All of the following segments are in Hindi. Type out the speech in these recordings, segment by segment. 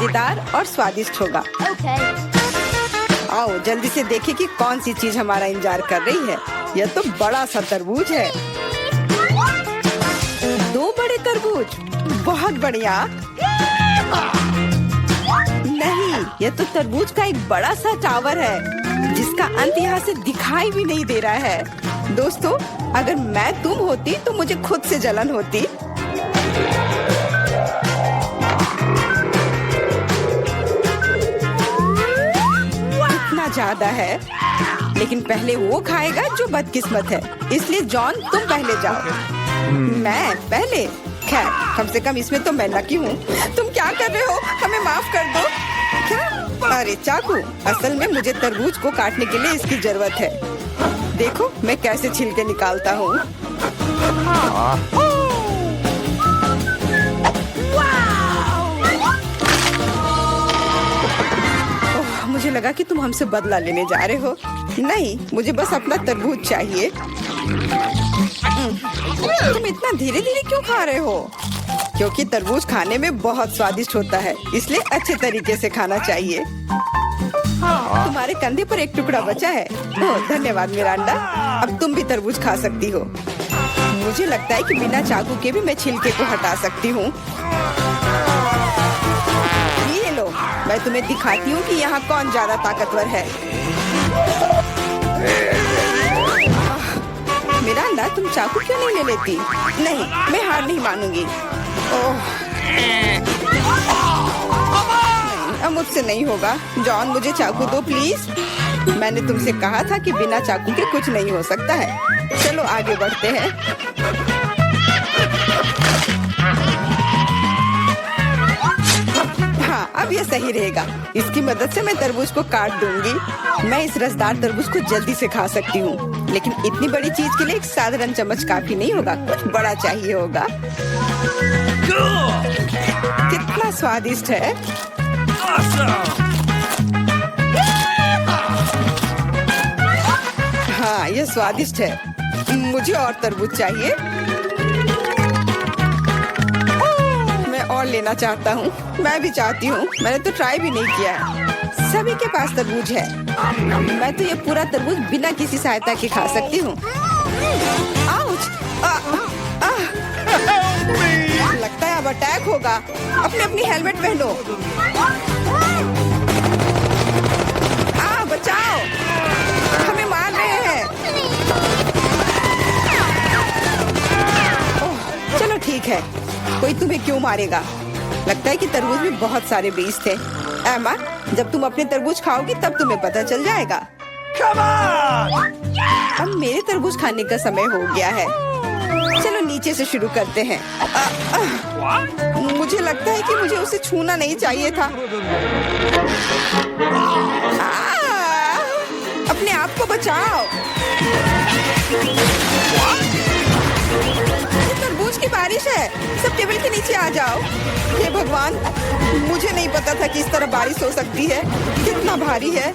मजेदार और स्वादिष्ट होगा। आओ जल्दी से देखें कि कौन सी चीज हमारा इंतजार कर रही है। यह तो बड़ा सा तरबूज है। 2 बड़े तरबूज, बहुत बढ़िया। नहीं, यह तो तरबूज का एक बड़ा सा टावर है जिसका अंत यहाँ से दिखाई भी नहीं दे रहा है। दोस्तों, अगर मैं तुम होती तो मुझे खुद से जलन होती। कितना ज्यादा है, लेकिन पहले वो खाएगा जो बदकिस्मत है। इसलिए जॉन, तुम पहले जाओ। मैं पहले? खैर, कम से कम इसमें तो मैं लकी हूँ। तुम क्या कर रहे हो? हमें माफ कर दो। क्या? अरे चाकू, असल में मुझे तरबूज को काटने के लिए इसकी जरूरत है। देखो मैं कैसे छिलके निकालता हूँ। मुझे लगा कि तुम हमसे बदला लेने जा रहे हो। नहीं, मुझे बस अपना तरबूज चाहिए। तुम इतना धीरे धीरे क्यों खा रहे हो? क्योंकि तरबूज खाने में बहुत स्वादिष्ट होता है, इसलिए अच्छे तरीके से खाना चाहिए। तुम्हारे कंधे पर एक टुकड़ा बचा है। ओह, धन्यवाद मिरांडा। अब तुम भी तरबूज खा सकती हो। मुझे लगता है कि बिना चाकू के भी मैं छिलके को हटा सकती हूँ। ये लो, मैं तुम्हें दिखाती हूँ कि यहाँ कौन ज्यादा ताकतवर है। मिरांडा, तुम चाकू क्यों नहीं ले लेती? नहीं, मैं हार नहीं मानूंगी। ओह, अब मुझसे नहीं होगा। जॉन, मुझे चाकू दो प्लीज। मैंने तुमसे कहा था कि बिना चाकू के कुछ नहीं हो सकता है। चलो आगे बढ़ते हैं। हाँ, अब ये सही रहेगा। इसकी मदद से मैं तरबूज को काट दूंगी। मैं इस रसदार तरबूज को जल्दी से खा सकती हूँ, लेकिन इतनी बड़ी चीज के लिए एक साधारण चम्मच काफी नहीं होगा, कुछ बड़ा चाहिए होगा। कितना स्वादिष्ट है। हाँ, ये स्वादिष्ट है। मुझे और तरबूज चाहिए। मैं और लेना चाहता हूँ। मैं भी चाहती हूँ। मैंने तो ट्राई भी नहीं किया है। सभी के पास तरबूज है। मैं तो ये पूरा तरबूज बिना किसी सहायता के खा सकती हूँ। आउच! लगता है अब अटैक होगा। अपनी हेलमेट पहनो। बचाओ! हमें मार रहे हैं। ओह, चलो ठीक है। कोई तुम्हें क्यों मारेगा? लगता है कि तरबूज में बहुत सारे बीज थे। एमा, जब तुम अपने तरबूज खाओगी तब तुम्हें पता चल जाएगा। अब मेरे तरबूज खाने का समय हो गया है। चलो नीचे से शुरू करते हैं। मुझे लगता है कि मुझे उसे छूना नहीं चाहिए था। अपने आप को बचाओ। तरबूज की बारिश है। सब टेबल के नीचे आ जाओ। हे भगवान, मुझे नहीं पता था कि इस तरह बारिश हो सकती है। कितना भारी है।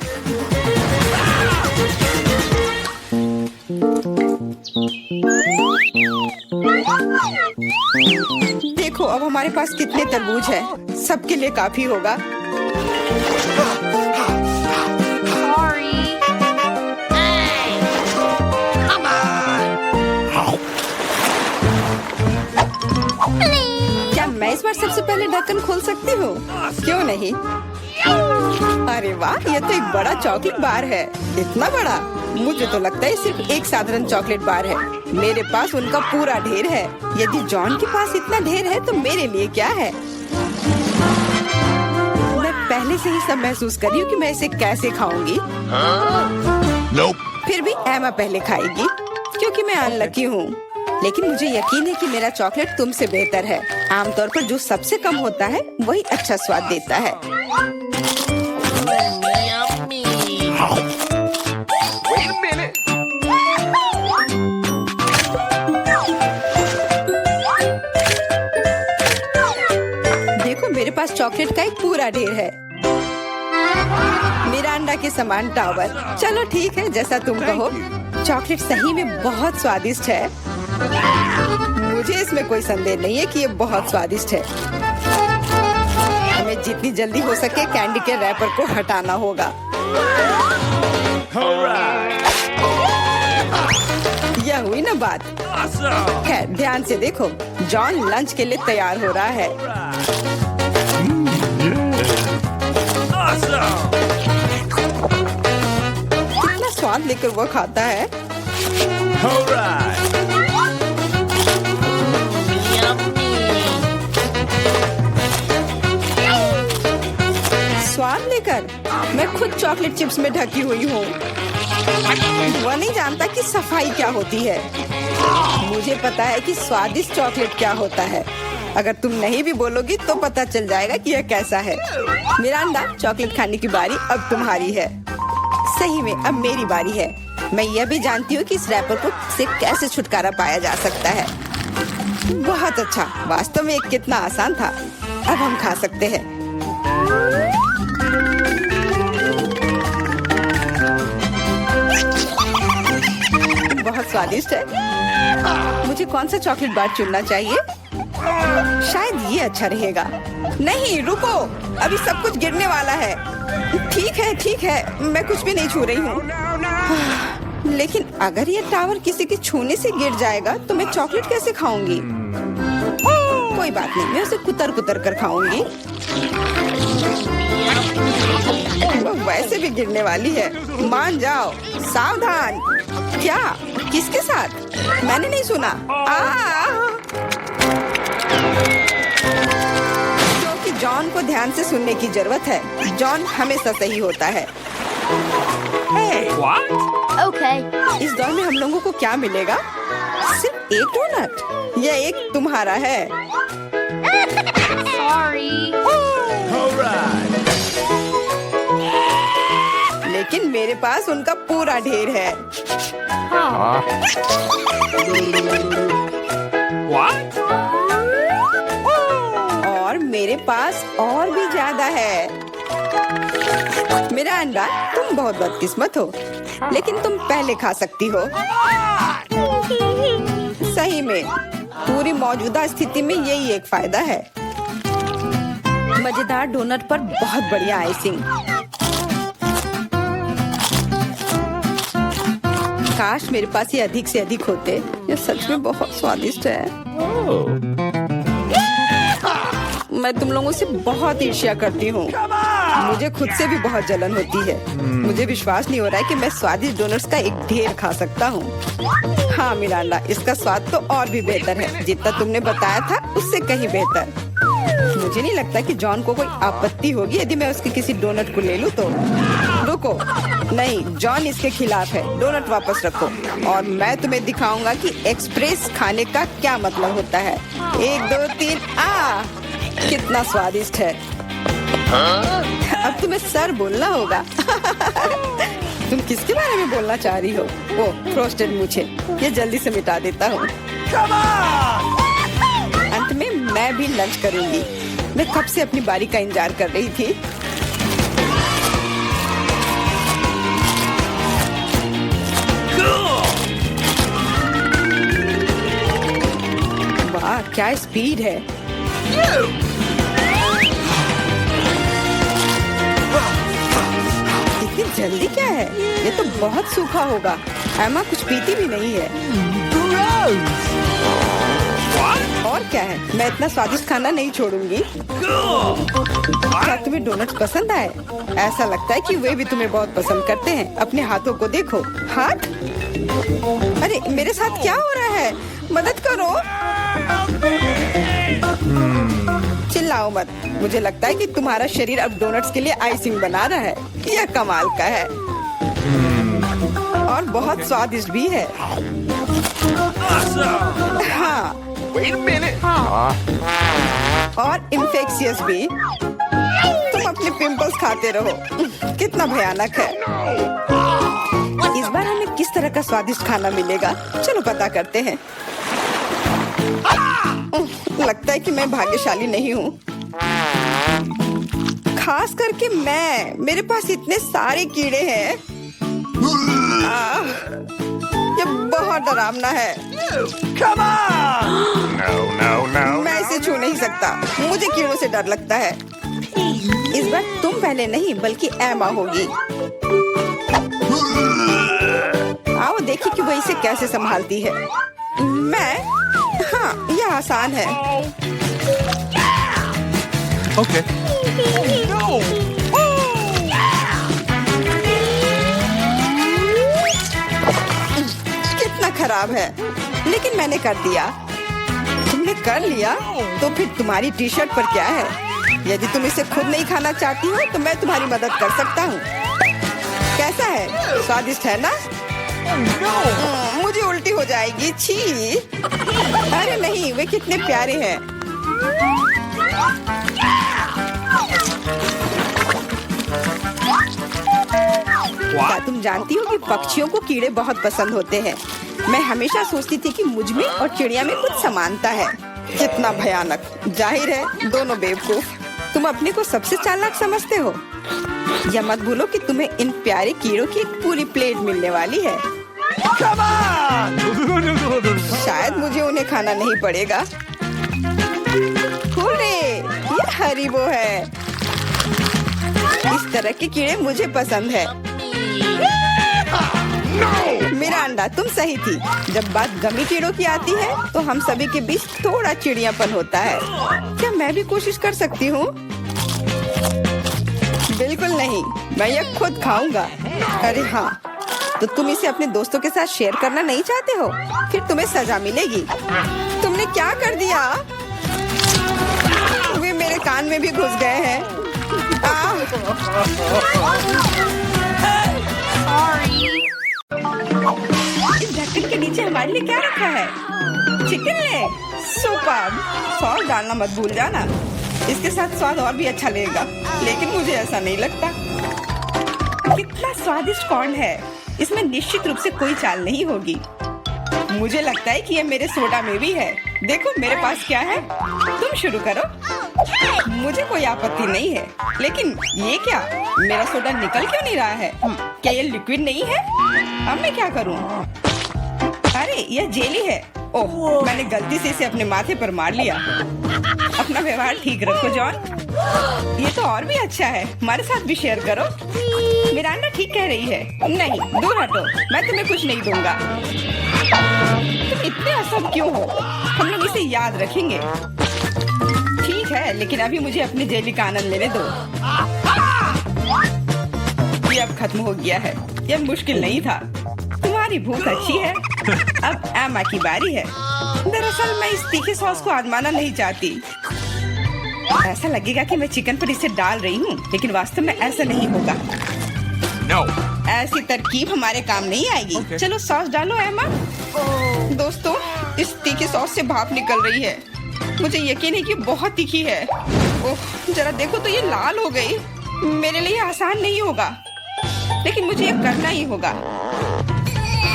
देखो अब हमारे पास कितने तरबूज हैं। सबके लिए काफी होगा। क्या मैं इस बार सबसे पहले ढक्कन खोल सकती हूँ? क्यों नहीं? अरे वाह, ये तो एक बड़ा चॉकलेट बार है। इतना बड़ा? मुझे तो लगता है सिर्फ एक साधारण चॉकलेट बार है। मेरे पास उनका पूरा ढेर है। यदि जॉन के पास इतना ढेर है तो मेरे लिए क्या है? मैं पहले से ही सब महसूस कर रही हूँ कि मैं इसे कैसे खाऊंगी। फिर भी एमा पहले खाएगी क्योंकि मैं अनलकी हूँ। लेकिन मुझे यकीन है कि मेरा चॉकलेट तुमसे बेहतर है। आमतौर पर जो सबसे कम होता है वही अच्छा स्वाद देता है। देखो मेरे पास चॉकलेट का एक पूरा ढेर है। मिरांडा के समान टावर। चलो ठीक है, जैसा तुम कहो। चॉकलेट सही में बहुत स्वादिष्ट है। मुझे इसमें कोई संदेह नहीं है कि ये बहुत स्वादिष्ट है। हमें जितनी जल्दी हो सके कैंडी के रैपर को हटाना होगा। यह हुई ना बात। खैर ध्यान से देखो, जॉन लंच के लिए तैयार हो रहा है। कितना स्वाद लेकर वो खाता है। स्वाद लेकर मैं खुद चॉकलेट चिप्स में ढकी हुई हूँ। वह नहीं जानता कि सफाई क्या होती है। मुझे पता है कि स्वादिष्ट चॉकलेट क्या होता है। अगर तुम नहीं भी बोलोगी तो पता चल जाएगा कि यह कैसा है। मिरांडा, चॉकलेट खाने की बारी अब तुम्हारी है। सही में अब मेरी बारी है। मैं यह भी जानती हूँ कि इस रैपर को से कैसे छुटकारा पाया जा सकता है। बहुत अच्छा, वास्तव में कितना आसान था। अब हम खा सकते हैं। बहुत स्वादिष्ट है। मुझे कौन सा चॉकलेट बार चुनना चाहिए? शायद ये अच्छा रहेगा। नहीं रुको, अभी सब कुछ गिरने वाला है। ठीक है, मैं कुछ भी नहीं छू रही हूँ। लेकिन अगर ये टावर किसी के छूने से गिर जाएगा तो मैं चॉकलेट कैसे खाऊंगी? कोई बात नहीं, मैं उसे कुतर कुतर कर खाऊंगी। वो वैसे भी गिरने वाली है। मान जाओ, सावधान। क्या? किसके साथ? मैंने नहीं सुना। क्योंकि जॉन को ध्यान से सुनने की जरूरत है। जॉन हमेशा सही होता है। Okay. इस दौर में हम लोगों को क्या मिलेगा? सिर्फ एक डोनट। यह एक तुम्हारा है। Sorry. लेकिन मेरे पास उनका पूरा ढेर है। और मेरे पास और भी ज्यादा है। मिरांडा, तुम बहुत बदकिस्मत हो, लेकिन तुम पहले खा सकती हो। सही में पूरी मौजूदा स्थिति में यही एक फायदा है। मजेदार डोनट पर बहुत बढ़िया आइसिंग। काश मेरे पास ये अधिक से अधिक होते। ये सच में बहुत स्वादिष्ट है। मैं तुम लोगों से बहुत ईर्ष्या करती हूँ। मुझे खुद से भी बहुत जलन होती है। मुझे विश्वास नहीं हो रहा है कि मैं स्वादिष्ट डोनट्स का एक ढेर खा सकता हूँ। हाँ मिरांडा, इसका स्वाद तो और भी बेहतर है। जितना तुमने बताया था उससे कहीं बेहतर। मुझे नहीं लगता कि जॉन को कोई आपत्ति होगी यदि मैं उसके किसी डोनट को ले लूं तो। रुको, नहीं, जॉन इसके खिलाफ है। डोनट वापस रखो और मैं तुम्हें दिखाऊंगा कि एक्सप्रेस खाने का क्या मतलब होता है। 1 2 3 कितना स्वादिष्ट है। अब तुम्हें सर बोलना होगा। तुम किसके बारे में बोलना चाह रही हो? वो फ्रोस्टेड मूछें। ये जल्दी से मिटा देता हूँ। अंत में मैं भी लंच करूंगी। मैं कब से अपनी बारी का इंतजार कर रही थी। वाह, क्या स्पीड है। इतनी जल्दी क्या है? ये तो बहुत सूखा होगा। एमा कुछ पीती भी नहीं है। और क्या है, मैं इतना स्वादिष्ट खाना नहीं छोड़ूंगी। क्या तुम्हें डोनट्स पसंद आए? ऐसा लगता है कि वे भी तुम्हें बहुत पसंद करते हैं। अपने हाथों को देखो। हाथ? अरे मेरे साथ क्या हो रहा है? मदद करो। चिल्लाओ मत। मुझे लगता है कि तुम्हारा शरीर अब डोनट्स के लिए आइसिंग बना रहा है। यह कमाल का है और बहुत स्वादिष्ट भी है। हाँ, और इन्फेक्शियस भी। तुम अपने पिंपल्स खाते रहो। कितना भयानक है। इस बार हमें किस तरह का स्वादिष्ट खाना मिलेगा? चलो पता करते हैं। लगता है कि मैं भाग्यशाली नहीं हूँ, खास करके मैं। मेरे पास इतने सारे कीड़े हैं। ये बहुत डरावना है। No. मैं इसे छू नहीं सकता। मुझे कीड़ों से डर लगता है। इस बार तुम पहले नहीं बल्कि एमा होगी। आओ देखिए कि वो इसे कैसे संभालती है। मैं? हाँ, यह आसान है। Okay. कितना खराब है, लेकिन मैंने कर दिया। तुमने कर लिया तो फिर तुम्हारी टी शर्ट पर क्या है? यदि तुम इसे खुद नहीं खाना चाहती हो तो मैं तुम्हारी मदद कर सकता हूँ। कैसा है? स्वादिष्ट है ना? मुझे उल्टी हो जाएगी। छी! अरे नहीं, वे कितने प्यारे हैं। क्या तुम जानती हो कि पक्षियों को कीड़े बहुत पसंद होते हैं? मैं हमेशा सोचती थी कि मुझ में और चिड़िया में कुछ समानता है। कितना भयानक! जाहिर है दोनों बेवकूफ। तुम अपने को सबसे चालाक समझते हो। या मत भूलो कि तुम्हें इन प्यारे कीड़ों की एक पूरी प्लेट मिलने वाली है। शायद मुझे उन्हें खाना नहीं पड़ेगा। हुर्रे! ये हरीबो है। इस तरह के कीड़े मुझे पसंद है। मिरांडा, तुम सही थी। जब बात गमी कीड़ों की आती है तो हम सभी के बीच थोड़ा चिड़ियापन होता है। क्या मैं भी कोशिश कर सकती हूँ? बिल्कुल नहीं, मैं यह खुद खाऊंगा। अरे हाँ, तो तुम इसे अपने दोस्तों के साथ शेयर करना नहीं चाहते हो? फिर तुम्हें सजा मिलेगी। तुमने क्या कर दिया? वे मेरे कान में भी घुस गए हैं। इस ढक्कन के नीचे हमारे लिए क्या रखा है? Chicken leg. सुपर! सॉस डालना मत भूल जाना। इसके साथ स्वाद और भी अच्छा लगेगा, लेकिन मुझे ऐसा नहीं लगता। कितना स्वादिष्ट कॉर्न है। इसमें निश्चित रूप से कोई चाल नहीं होगी। मुझे लगता है कि ये मेरे सोडा में भी है। देखो मेरे पास क्या है। तुम शुरू करो। मुझे कोई आपत्ति नहीं है, लेकिन ये क्या? मेरा सोडा निकल क्यों नहीं रहा है? क्या ये लिक्विड नहीं है? अब मैं क्या करूं? अरे यह जेली है। ओह, मैंने गलती से इसे अपने माथे पर मार लिया। अपना व्यवहार ठीक रखो जॉन। ये तो और भी अच्छा है। हमारे साथ भी शेयर करो। मिरांडा ठीक कह रही है। नहीं, दूर हटो। मैं तुम्हें कुछ नहीं दूंगा। तुम इतने असभ क्यों हो? हम लोग इसे याद रखेंगे। ठीक है, लेकिन अभी मुझे अपनी जेली का आनंद लेने दो। ये अब खत्म हो गया है। यह मुश्किल नहीं था। तुम्हारी भूख अच्छी है। अब एमा की बारी है। दरअसल मैं इस तीखे सॉस को आजमाना नहीं चाहती। ऐसा लगेगा कि मैं चिकन पर इसे डाल रही हूँ, लेकिन वास्तव में ऐसा नहीं होगा। No. ऐसी तरकीब हमारे काम नहीं आएगी। Okay. चलो सॉस डालो एमा। दोस्तों, इस तीखे सॉस से भाप निकल रही है। मुझे यकीन है कि बहुत तीखी है। ओह, जरा देखो तो ये लाल हो गई। मेरे लिए आसान नहीं होगा, लेकिन मुझे ये करना ही होगा।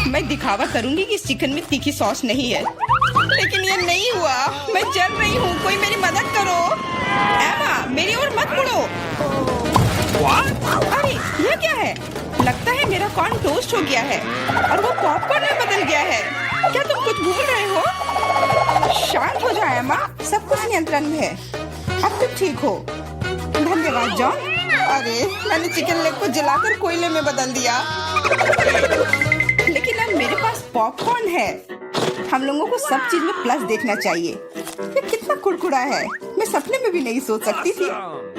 मैं दिखावा करूंगी कि इस चिकन में तीखी सॉस नहीं है, लेकिन ये नहीं हुआ। मैं जल रही हूँ। कोई मेरी मदद करो। एमा, मेरी ओर मत मुड़ो। अरे ये क्या है? लगता है मेरा कॉर्न टोस्ट हो गया है और वो पॉपकॉर्न में बदल गया है। क्या तुम कुछ भूल रहे हो? शांत हो जाओ एमा, सब कुछ नियंत्रण में है। अब तुम ठीक हो। धन्यवाद जॉन। अरे मैंने चिकन लेग को जलाकर कोयले में बदल दिया, लेकिन अब मेरे पास पॉपकॉर्न है। हम लोगों को सब चीज में प्लस देखना चाहिए। ये कितना कुड़कुड़ा है, मैं सपने में भी नहीं सोच सकती थी।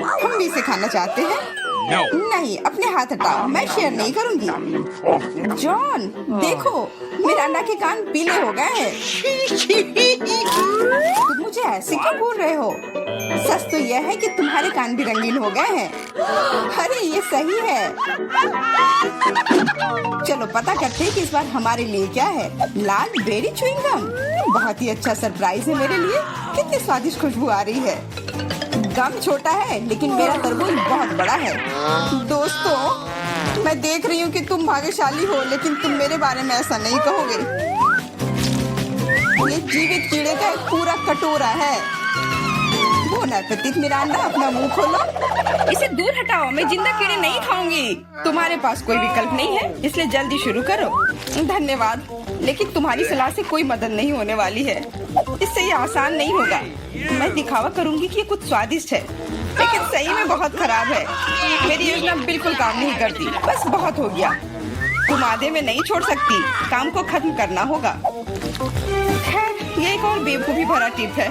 हम भी इसे खाना चाहते हैं। No. नहीं, अपने हाथ हटाओ। मैं शेयर नहीं करूंगी। जॉन, देखो मिरांडा के कान पीले हो गए हैं। तुम मुझे ऐसे क्यों बोल रहे हो? सच तो यह है कि तुम्हारे कान भी रंगीन हो गए हैं। अरे ये सही है। चलो पता करते हैं कि इस बार हमारे लिए क्या है। लाल बेरी च्युइंगम। बहुत ही अच्छा सरप्राइज है मेरे लिए। कितनी स्वादिष्ट खुशबू आ रही है। गम छोटा है, लेकिन मेरा तरबूज बहुत बड़ा है। दोस्तों, मैं देख रही हूँ कि तुम भाग्यशाली हो, लेकिन तुम मेरे बारे में ऐसा नहीं कहोगे। ये जीवित कीड़े का एक पूरा कटोरा है। बोन एपेटिट मिरांडा, अपना मुंह खोलो। इसे दूर हटाओ। मैं जिंदा कीड़े नहीं खाऊंगी। तुम्हारे पास कोई विकल्प नहीं है, इसलिए जल्दी शुरू करो। धन्यवाद, लेकिन तुम्हारी सलाह से कोई मदद नहीं होने वाली है। इससे ये आसान नहीं होगा। मैं दिखावा करूंगी कि ये कुछ स्वादिष्ट है, लेकिन सही में बहुत खराब है। मेरी योजना बिल्कुल काम नहीं करती। बस बहुत हो गया। तुम आधे में नहीं छोड़ सकती। काम को खत्म करना होगा। खैर, ये एक और बेवकूफी भरा टिप है।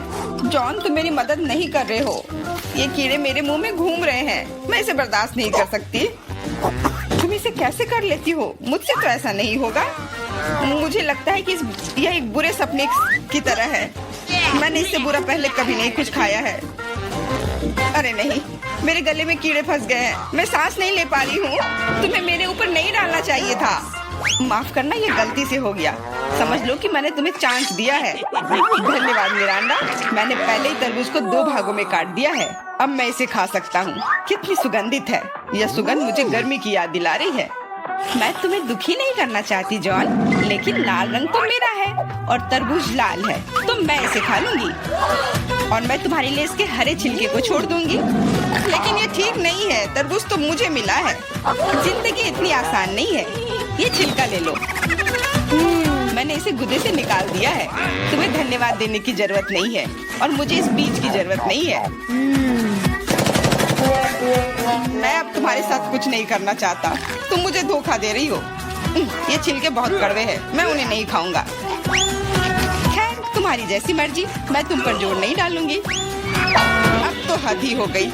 जॉन, तुम मेरी मदद नहीं कर रहे हो। ये कीड़े मेरे मुंह में घूम रहे हैं। मैं इसे बर्दाश्त नहीं कर सकती। तुम इसे कैसे कर लेती हो? मुझसे तो ऐसा नहीं होगा। मुझे लगता है कि यह एक बुरे सपने की तरह है। मैंने इससे बुरा पहले कभी नहीं कुछ खाया है। अरे नहीं, मेरे गले में कीड़े फंस गए हैं। मैं सांस नहीं ले पा रही हूँ। तुम्हें मेरे ऊपर नहीं डालना चाहिए था। माफ करना, ये गलती से हो गया। समझ लो कि मैंने तुम्हें चांस दिया है। धन्यवाद मिरांडा। मैंने पहले ही तरबूज को 2 भागों में काट दिया है। अब मैं इसे खा सकता हूँ। कितनी सुगंधित है। यह सुगंध मुझे गर्मी की याद दिला रही है। मैं तुम्हें दुखी नहीं करना चाहती जॉन, लेकिन लाल रंग तो मेरा है और तरबूज लाल है, तो मैं इसे खा लूंगी और मैं तुम्हारे लिए इसके हरे छिलके को छोड़ दूंगी। लेकिन ये ठीक नहीं है। तरबूज तो मुझे मिला है। जिंदगी इतनी आसान नहीं है। ये छिलका ले लो। मैंने इसे गुदे से निकाल दिया है। तुम्हें धन्यवाद देने की जरूरत नहीं है और मुझे इस बीज की जरूरत नहीं है। मैं अब तुम्हारे साथ कुछ नहीं करना चाहता। तुम मुझे धोखा दे रही हो। ये छिलके बहुत कड़वे हैं। मैं उन्हें नहीं खाऊंगा। खैर, तुम्हारी जैसी मर्जी। मैं तुम पर जोर नहीं डालूंगी। अब तो हद ही हो गई।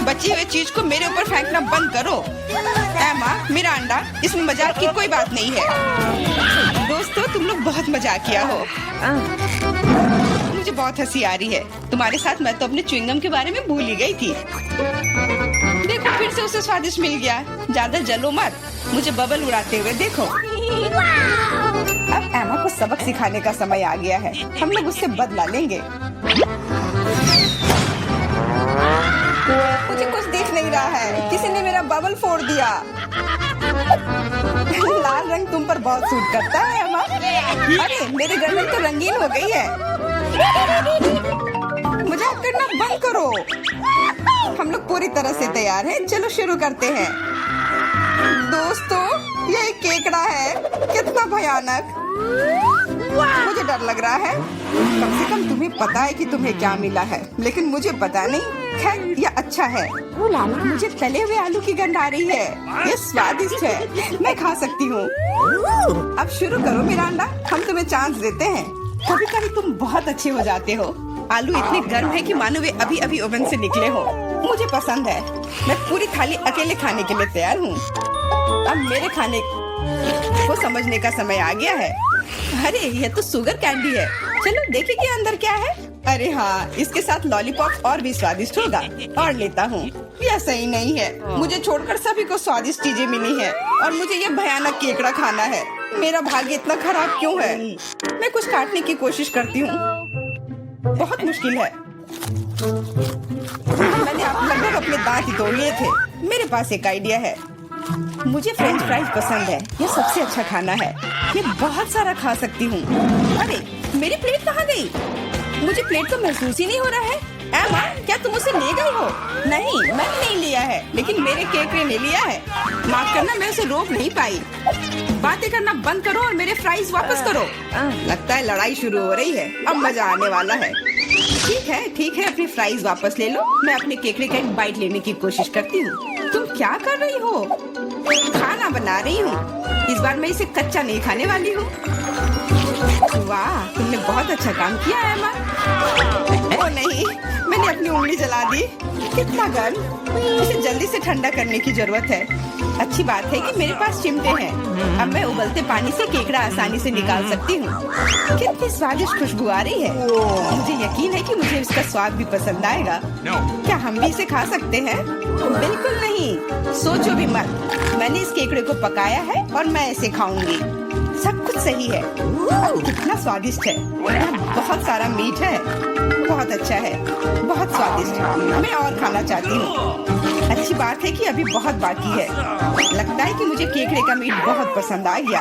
बची हुई चीज को मेरे ऊपर फेंकना बंद करो। एमा, मिरांडा, इसमें मजाक की कोई बात नहीं है। दोस्तों, तुम लोग बहुत मजाक किया हो। मुझे बहुत हंसी आ रही है। तुम्हारे साथ मैं तो अपने च्युइंगम के बारे में भूल ही गई थी। देखो, फिर से उसे स्वादिष्ट मिल गया। ज्यादा जलो मत। मुझे बबल उड़ाते हुए देखो। अब एमा को सबक सिखाने का समय आ गया है। हम लोग उससे बदला लेंगे। मुझे कुछ दिख नहीं रहा है। किसी ने मेरा बबल फोड़ दिया। लाल रंग तुम पर बहुत सूट करता है एमा। अरे, मेरी गर्दन तो रंगीन हो गई है। मजाक करना बंद करो। हम लोग पूरी तरह से तैयार हैं। चलो शुरू करते हैं। दोस्तों, ये एक केकड़ा है। कितना भयानक। मुझे डर लग रहा है। कम से कम तुम्हें पता है कि तुम्हें क्या मिला है, लेकिन मुझे पता नहीं। खैर, यह अच्छा है। मुझे तले हुए आलू की गंध आ रही है। यह स्वादिष्ट है। मैं खा सकती हूँ। अब शुरू करो मिरांडा। हम तुम्हें चांस देते हैं। कभी कभी तुम बहुत अच्छे हो जाते हो। आलू इतने गर्म है कि मानो वे अभी अभी ओवन से निकले हो। मुझे पसंद है। मैं पूरी थाली अकेले खाने के लिए तैयार हूँ। अब मेरे खाने को समझने का समय आ गया है। अरे, यह तो शुगर कैंडी है। चलो देखें कि अंदर क्या है। अरे हाँ, इसके साथ लॉलीपॉप और भी स्वादिष्ट होगा। और लेता हूँ। यह सही नहीं है। मुझे छोड़कर सभी को स्वादिष्ट चीजें मिली हैं और मुझे यह भयानक केकड़ा खाना है। मेरा भाग्य इतना खराब क्यों है? मैं कुछ काटने की कोशिश करती हूँ। बहुत मुश्किल है। मैंने लगभग अपने दांत ही तोड़ लिए थे। मेरे पास एक आइडिया है। मुझे फ्रेंच फ्राइज पसंद है। यह सबसे अच्छा खाना है। ये बहुत सारा खा सकती हूँ। अरे, मेरी प्लेट कहाँ गई? मुझे प्लेट तो महसूस ही नहीं हो रहा है। एमा, क्या तुम उसे ले गई हो? नहीं, मैंने नहीं लिया है, लेकिन मेरे केकड़े ने लिया है। माफ करना, मैं उसे रोक नहीं पाई। बातें करना बंद करो और मेरे फ्राइज वापस करो। लगता है लड़ाई शुरू हो रही है। अब मजा आने वाला है। ठीक है, अपनी फ्राइज वापस ले लो। मैं अपने केकड़े का एक बाइट लेने की कोशिश करती हूँ। तुम क्या कर रही हो? खाना बना रही हूँ। इस बार मैं इसे कच्चा नहीं खाने वाली हूँ। वाह, तुमने बहुत अच्छा काम किया है एमा। ओ नहीं, मैंने अपनी उंगली जला दी। कितना गर्म। इसे जल्दी से ठंडा करने की जरूरत है। अच्छी बात है कि मेरे पास चिमटे हैं। अब मैं उबलते पानी से केकड़ा आसानी से निकाल सकती हूँ। कितनी स्वादिष्ट खुशबू आ रही है। मुझे यकीन है कि मुझे इसका स्वाद भी पसंद आएगा। क्या हम भी इसे खा सकते हैं? बिल्कुल नहीं। सोचो भी मत। मैंने इस केकड़े को पकाया है और मैं इसे खाऊंगी। सब कुछ सही है। कितना स्वादिष्ट है। बहुत सारा मीठ है। बहुत अच्छा है। बहुत स्वादिष्ट है। मैं और खाना चाहती हूँ। अच्छी बात है कि अभी बहुत बाकी है। लगता है कि मुझे केकड़े का मीट बहुत पसंद आ गया।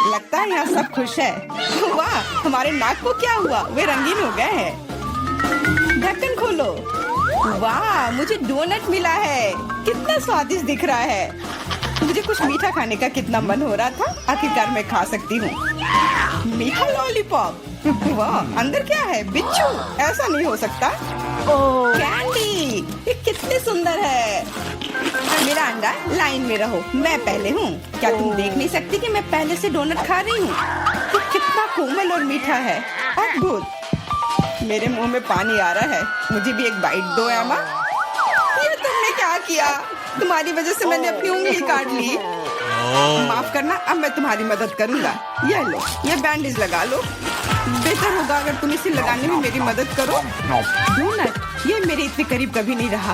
लगता है यहाँ सब खुश है। वाह, हमारे नाक को क्या हुआ? वे रंगीन हो गए हैं। ढक्कन खोलो। वाह, मुझे डोनट मिला है। कितना स्वादिष्ट दिख रहा है। मुझे कुछ मीठा खाने का कितना मन हो रहा था। आखिरकार मैं खा सकती हूँ। मीठा लॉलीपॉप। वाह, अंदर क्या है? बिच्छू? ऐसा नहीं हो सकता। कैंडी, ये कितनी सुंदर है। मेरा अंडा, लाइन में रहो, मैं पहले हूँ। क्या तुम देख नहीं सकती कि मैं पहले से डोनट खा रही हूँ? ये कितना कोमल और मीठा है, अद्भुत। मेरे मुंह में पानी आ रहा है, मुझे भी एक बाइट दो एमा। ये तुमने क्या किया? तुम्हारी वजह से मैंने अपनी उंगली काट ली। माफ करना, अब मैं तुम्हारी मदद करूंगा। ये लो, ये बैंडेज लगा लो। बेहतर होगा अगर तुम इसे लगाने में मेरी मदद करो। डोनट, ये मेरे इतने करीब कभी नहीं रहा।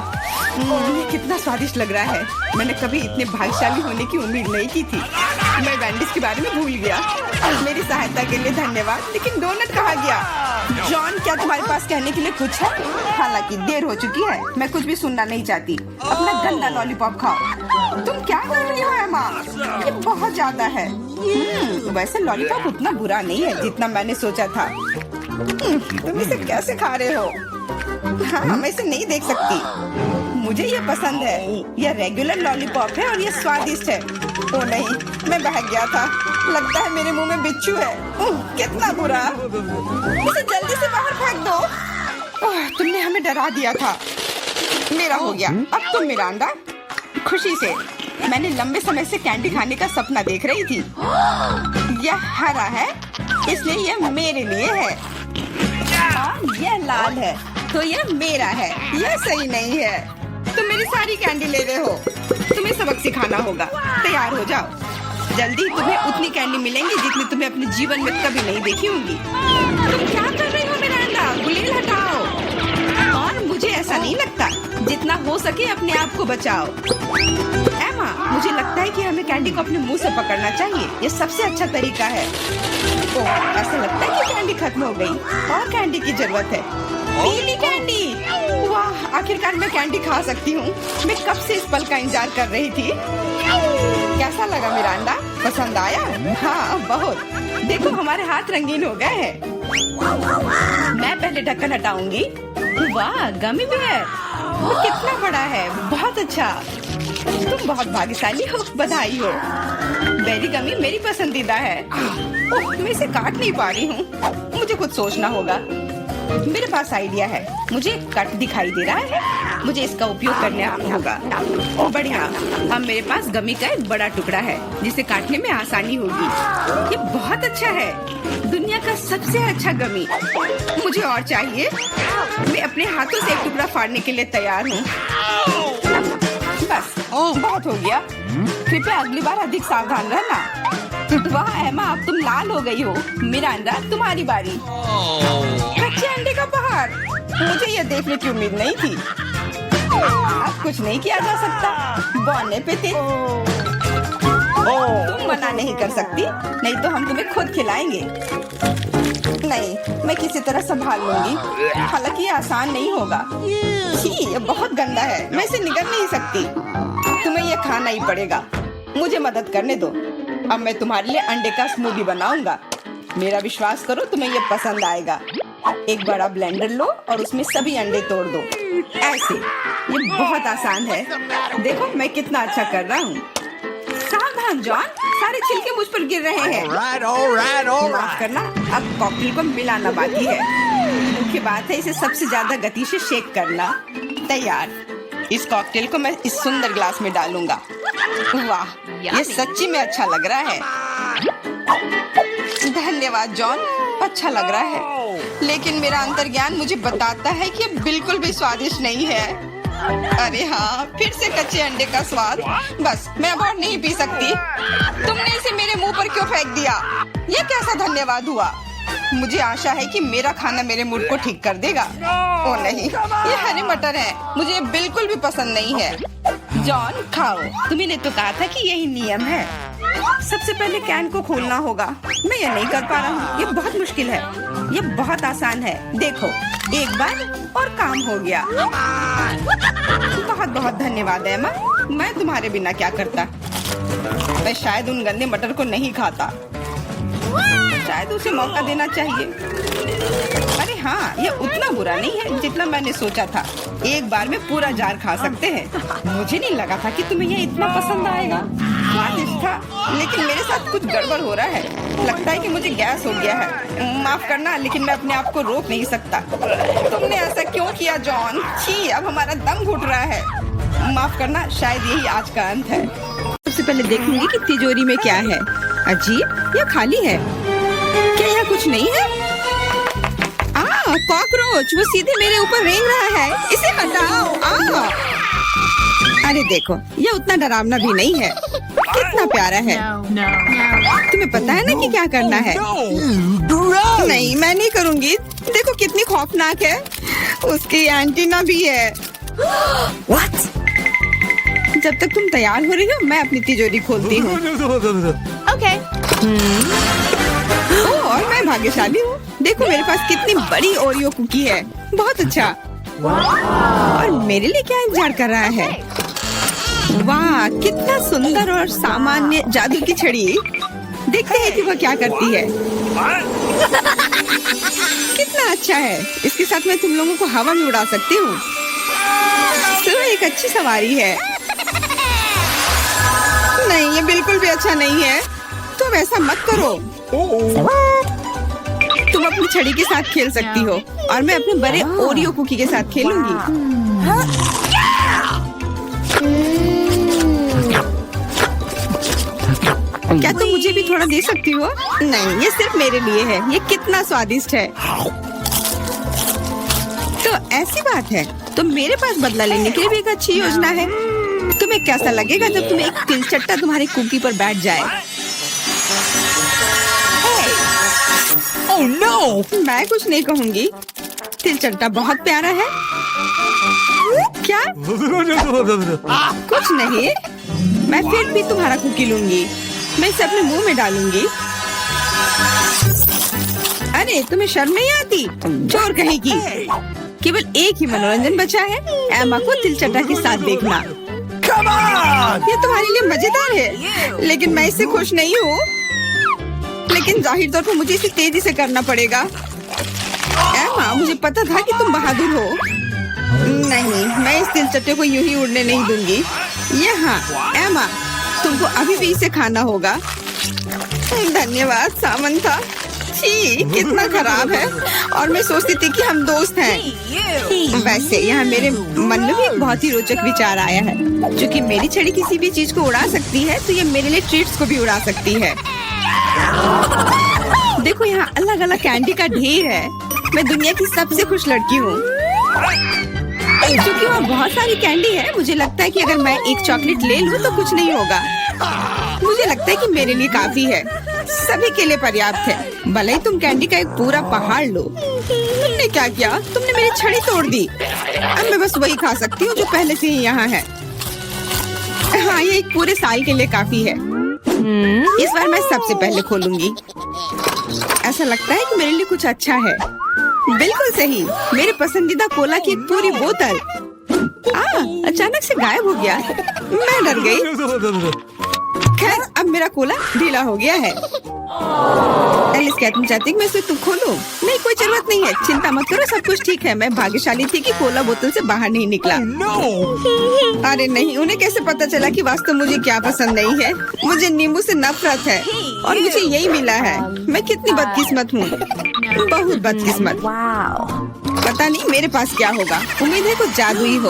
ये कितना स्वादिष्ट लग रहा है। मैंने कभी इतने भाग्यशाली होने की उम्मीद नहीं की थी। मैं बैंडेज के बारे में भूल गया। मेरी सहायता के लिए धन्यवाद, लेकिन डोनट कहाँ गया? जॉन, क्या तुम्हारे पास कहने के लिए कुछ है? हालांकि देर हो चुकी है, मैं कुछ भी सुनना नहीं चाहती। अपना गंदा लॉलीपॉप खाओ। तुम क्या कर रही हो एमा? ये बहुत ज्यादा है। वैसे लॉलीपॉप उतना बुरा नहीं है जितना मैंने सोचा था। तुम इसे कैसे खा रहे हो? हाँ, मैं इसे नहीं देख सकती। मुझे ये पसंद है। यह रेगुलर लॉलीपॉप है और ये स्वादिष्ट है। ओ नहीं, मैं बहक गया था। लगता है मेरे मुंह में बिच्छू है। कितना बुरा। इसे जल्दी से बाहर फेंक दो। तुमने हमें डरा दिया था। मेरा हो गया। अब तुम मेरा अंडा। खुशी से। मैंने लंबे समय से कैंडी खाने का सपना देख रही थी। यह हरा है, इसलिए यह मेरे लिए है। और यह लाल है, तो यह मेरा है। यह सही नहीं है। तुम मेरी सारी कैंडी ले रहे हो। तुम्हें सबक सिखाना होगा। तैयार हो जाओ। जल्दी तुम्हें उतनी कैंडी मिलेंगी जितनी तुम्हें अपने जीवन में कभी नहीं देखी होंगी। तुम क्या कर रही हो मेरा अंडा? गुलेल हटाओ। और मुझे ऐसा नहीं लगता। जितना हो सके अपने आप को बचाओ। एमा, मुझे लगता है कि हमें कैंडी को अपने मुंह से पकड़ना चाहिए। ये सबसे अच्छा तरीका है। ओह, ऐसा लगता है कि कैंडी खत्म हो गई और कैंडी की जरूरत है। पीली कैंडी। वाह, आखिरकार मैं कैंडी खा सकती हूँ। मैं कब से इस पल का इंतजार कर रही थी। कैसा लगा मेरा अंडा? पसंद आया? हाँ, बहुत। देखो, हमारे हाथ रंगीन हो गए हैं। मैं पहले ढक्कन हटाऊंगी। वाह, गमी बेयर। वो कितना बड़ा है। बहुत अच्छा। तुम बहुत भाग्यशाली हो। बधाई हो। बेरी गमी मेरी पसंदीदा है। ओह, मैं इसे काट नहीं पा रही हूँ। मुझे कुछ सोचना होगा। मेरे पास आइडिया है। मुझे कट दिखाई दे रहा है। मुझे इसका उपयोग करना होगा। बढ़िया। अब मेरे पास गमी का एक बड़ा टुकड़ा है जिसे काटने में आसानी होगी। ये बहुत अच्छा है। दुनिया का सबसे अच्छा गमी। मुझे और चाहिए। मैं अपने हाथों से एक टुकड़ा फाड़ने के लिए तैयार हूँ। बस, बहुत हो गया। कृपया अगली बार अधिक सावधान रहना। वाह एमा, अब तुम लाल हो गई हो। मेरा अंडा, तुम्हारी बारी। कच्चे अंडे का पहाड़। मुझे यह देखने की उम्मीद नहीं थी। अब कुछ नहीं किया जा सकता। बौने पे थे। तुम मना नहीं कर सकती, नहीं तो हम तुम्हें खुद खिलाएंगे। नहीं, मैं किसी तरह संभाल लूंगी। हालांकि ये आसान नहीं होगा। छी, ये बहुत गंदा है। मैं इसे निगल नहीं सकती। तुम्हें ये खाना ही पड़ेगा। मुझे मदद करने दो। अब मैं तुम्हारे लिए अंडे का स्मूदी बनाऊंगा। मेरा विश्वास करो, तुम्हें ये पसंद आएगा। एक बड़ा ब्लेंडर लो और उसमें सभी अंडे तोड़ दो। ऐसे। ये बहुत आसान है। देखो मैं कितना अच्छा कर रहा हूँ। सावधान जॉन, सारे छिलके मुझ पर गिर रहे हैं। माफ करना, अब कॉकटेल को मिलाना बाकी है। मुख्य बात है इसे सबसे ज्यादा गति से शेक करना। तैयार। इस कॉकटेल को मैं इस सुंदर ग्लास में डालूंगा। वाह, ये सच्ची में अच्छा लग रहा है। धन्यवाद जॉन, अच्छा लग रहा है। लेकिन मेरा अंतर्ज्ञान मुझे बताता है कि ये बिल्कुल भी स्वादिष्ट नहीं है। अरे हाँ, फिर से कच्चे अंडे का स्वाद। बस, मैं अब और नहीं पी सकती। तुमने इसे मेरे मुंह पर क्यों फेंक दिया? ये कैसा धन्यवाद हुआ? मुझे आशा है कि मेरा खाना मेरे मूड को ठीक कर देगा। ओ नहीं, ये हरे मटर है। मुझे ये बिल्कुल भी पसंद नहीं है। जॉन, खाओ। तुम्ही तो कहा था कि यही नियम है। सबसे पहले कैन को खोलना होगा। मैं ये नहीं कर पा रहा हूँ। ये बहुत मुश्किल है। ये बहुत आसान है। देखो, एक बार और काम हो गया। बहुत बहुत धन्यवाद एमा। मैं तुम्हारे बिना क्या करता। मैं शायद उन गंदे मटर को नहीं खाता। शायद उसे मौका देना चाहिए। अरे हाँ, ये उतना बुरा नहीं है जितना मैंने सोचा था। एक बार में पूरा जार खा सकते हैं। मुझे नहीं लगा था कि तुम्हें ये इतना पसंद आएगा। स्वादिष्ट था, लेकिन मेरे साथ कुछ गड़बड़ हो रहा है। लगता है कि मुझे गैस हो गया है। माफ करना, लेकिन मैं अपने आप को रोक नहीं सकता। तुमने ऐसा क्यों किया जॉन? छी, अब हमारा दम घुट रहा है। माफ करना, शायद यही आज का अंत है। सबसे पहले देखूंगी कि तिजोरी में क्या है। अजीब, यह खाली है। क्या यहाँ कुछ नहीं है? कॉकरोच, वो सीधे मेरे ऊपर रेंग रहा है। इसे हटाओ। अरे देखो, ये उतना डरावना भी नहीं है। कितना प्यारा है। तुम्हें पता है ना कि क्या करना है? नहीं, मैं नहीं करूँगी। देखो कितनी खौफनाक है। उसकी एंटीना भी है। What? जब तक तुम तैयार हो रही हो, मैं अपनी तिजोरी खोलती हूँ। Okay. और मैं भाग्यशाली हूँ। देखो मेरे पास कितनी बड़ी ओरियो कुकी है। बहुत अच्छा। और मेरे लिए क्या इंतजार कर रहा है? वाह, कितना सुंदर और सामान्य जादू की छड़ी। देखते हैं कि वह क्या करती है। कितना अच्छा है। इसके साथ मैं तुम लोगों को हवा में उड़ा सकती हूँ। तो एक अच्छी सवारी है। नहीं, ये बिल्कुल भी अच्छा नहीं है। तुम ऐसा मत करो। तुम अपनी छड़ी के साथ खेल सकती हो और मैं अपने बड़े ओरियो कुकी के साथ खेलूंगी। क्या तुम मुझे भी थोड़ा दे सकती हो? नहीं, ये सिर्फ मेरे लिए है। ये कितना स्वादिष्ट है। तो ऐसी बात है, तो मेरे पास बदला लेने के लिए भी एक अच्छी योजना है। तुम्हें कैसा लगेगा जब तुम्हें एक तिलचट्टा तुम्हारी कुकी पर बैठ जाए? Oh no! मैं कुछ नहीं कहूँगी। तिलचट्टा बहुत प्यारा है। क्या? कुछ नहीं। मैं फिर भी तुम्हारा कुकी लूंगी। मैं इसे अपने मुंह में डालूंगी। अरे, तुम्हें शर्म नहीं आती? चोर कहेगी। केवल एक ही मनोरंजन बचा है, एमा को तिलचट्टा के साथ देखना। Come on! ये तुम्हारे लिए मजेदार है, लेकिन मैं इससे खुश नहीं हूँ। लेकिन जाहिर तौर पर मुझे इसे तेजी से करना पड़ेगा। एमा, मुझे पता था कि तुम बहादुर हो। नहीं, मैं इस तिलचट्टे को यूं ही उड़ने नहीं दूंगी। यहाँ, एमा, तुमको अभी भी इसे खाना होगा। धन्यवाद सामंथा। छी, कितना खराब है। और मैं सोचती थी कि हम दोस्त हैं। वैसे यहाँ मेरे मन में भी एक बहुत ही रोचक विचार आया है। क्योंकि मेरी छड़ी किसी भी चीज को उड़ा सकती है, तो ये मेरे लिए ट्रीट्स को भी उड़ा सकती है। देखो, यहाँ अलग अलग कैंडी का ढेर है। मैं दुनिया की सबसे खुश लड़की हूँ। क्योंकि वहाँ बहुत सारी कैंडी है, मुझे लगता है कि अगर मैं एक चॉकलेट ले लूँ तो कुछ नहीं होगा। मुझे लगता है कि मेरे लिए काफी है। सभी के लिए पर्याप्त है। भले ही तुम कैंडी का एक पूरा पहाड़ लो। तुमने क्या किया? तुमने मेरी छड़ी तोड़ दी। अब मैं बस वही खा सकती हूँ जो पहले से ही यहाँ है। हाँ, ये एक पूरे साल के लिए काफी है। इस बार मैं सबसे पहले खोलूंगी। ऐसा लगता है कि मेरे लिए कुछ अच्छा है। बिल्कुल सही, मेरे पसंदीदा कोला की एक पूरी बोतल। अचानक से गायब हो गया। मैं डर गई। खैर, अब मेरा कोला ढीला हो गया है। एलिस, क्या तुम चाहती मैं इसे खोलूं? नहीं, कोई जरूरत नहीं है। चिंता मत करो, सब कुछ ठीक है। मैं भाग्यशाली थी कि कोला बोतल से बाहर नहीं निकला। अरे नहीं, उन्हें कैसे पता चला कि वास्तव मुझे क्या पसंद नहीं है? मुझे नींबू से नफरत है और मुझे यही मिला है। मैं कितनी बदकिस्मत हूँ, बहुत बदकिस्मत। पता नहीं मेरे पास क्या होगा। उम्मीद है कुछ जादुई हो।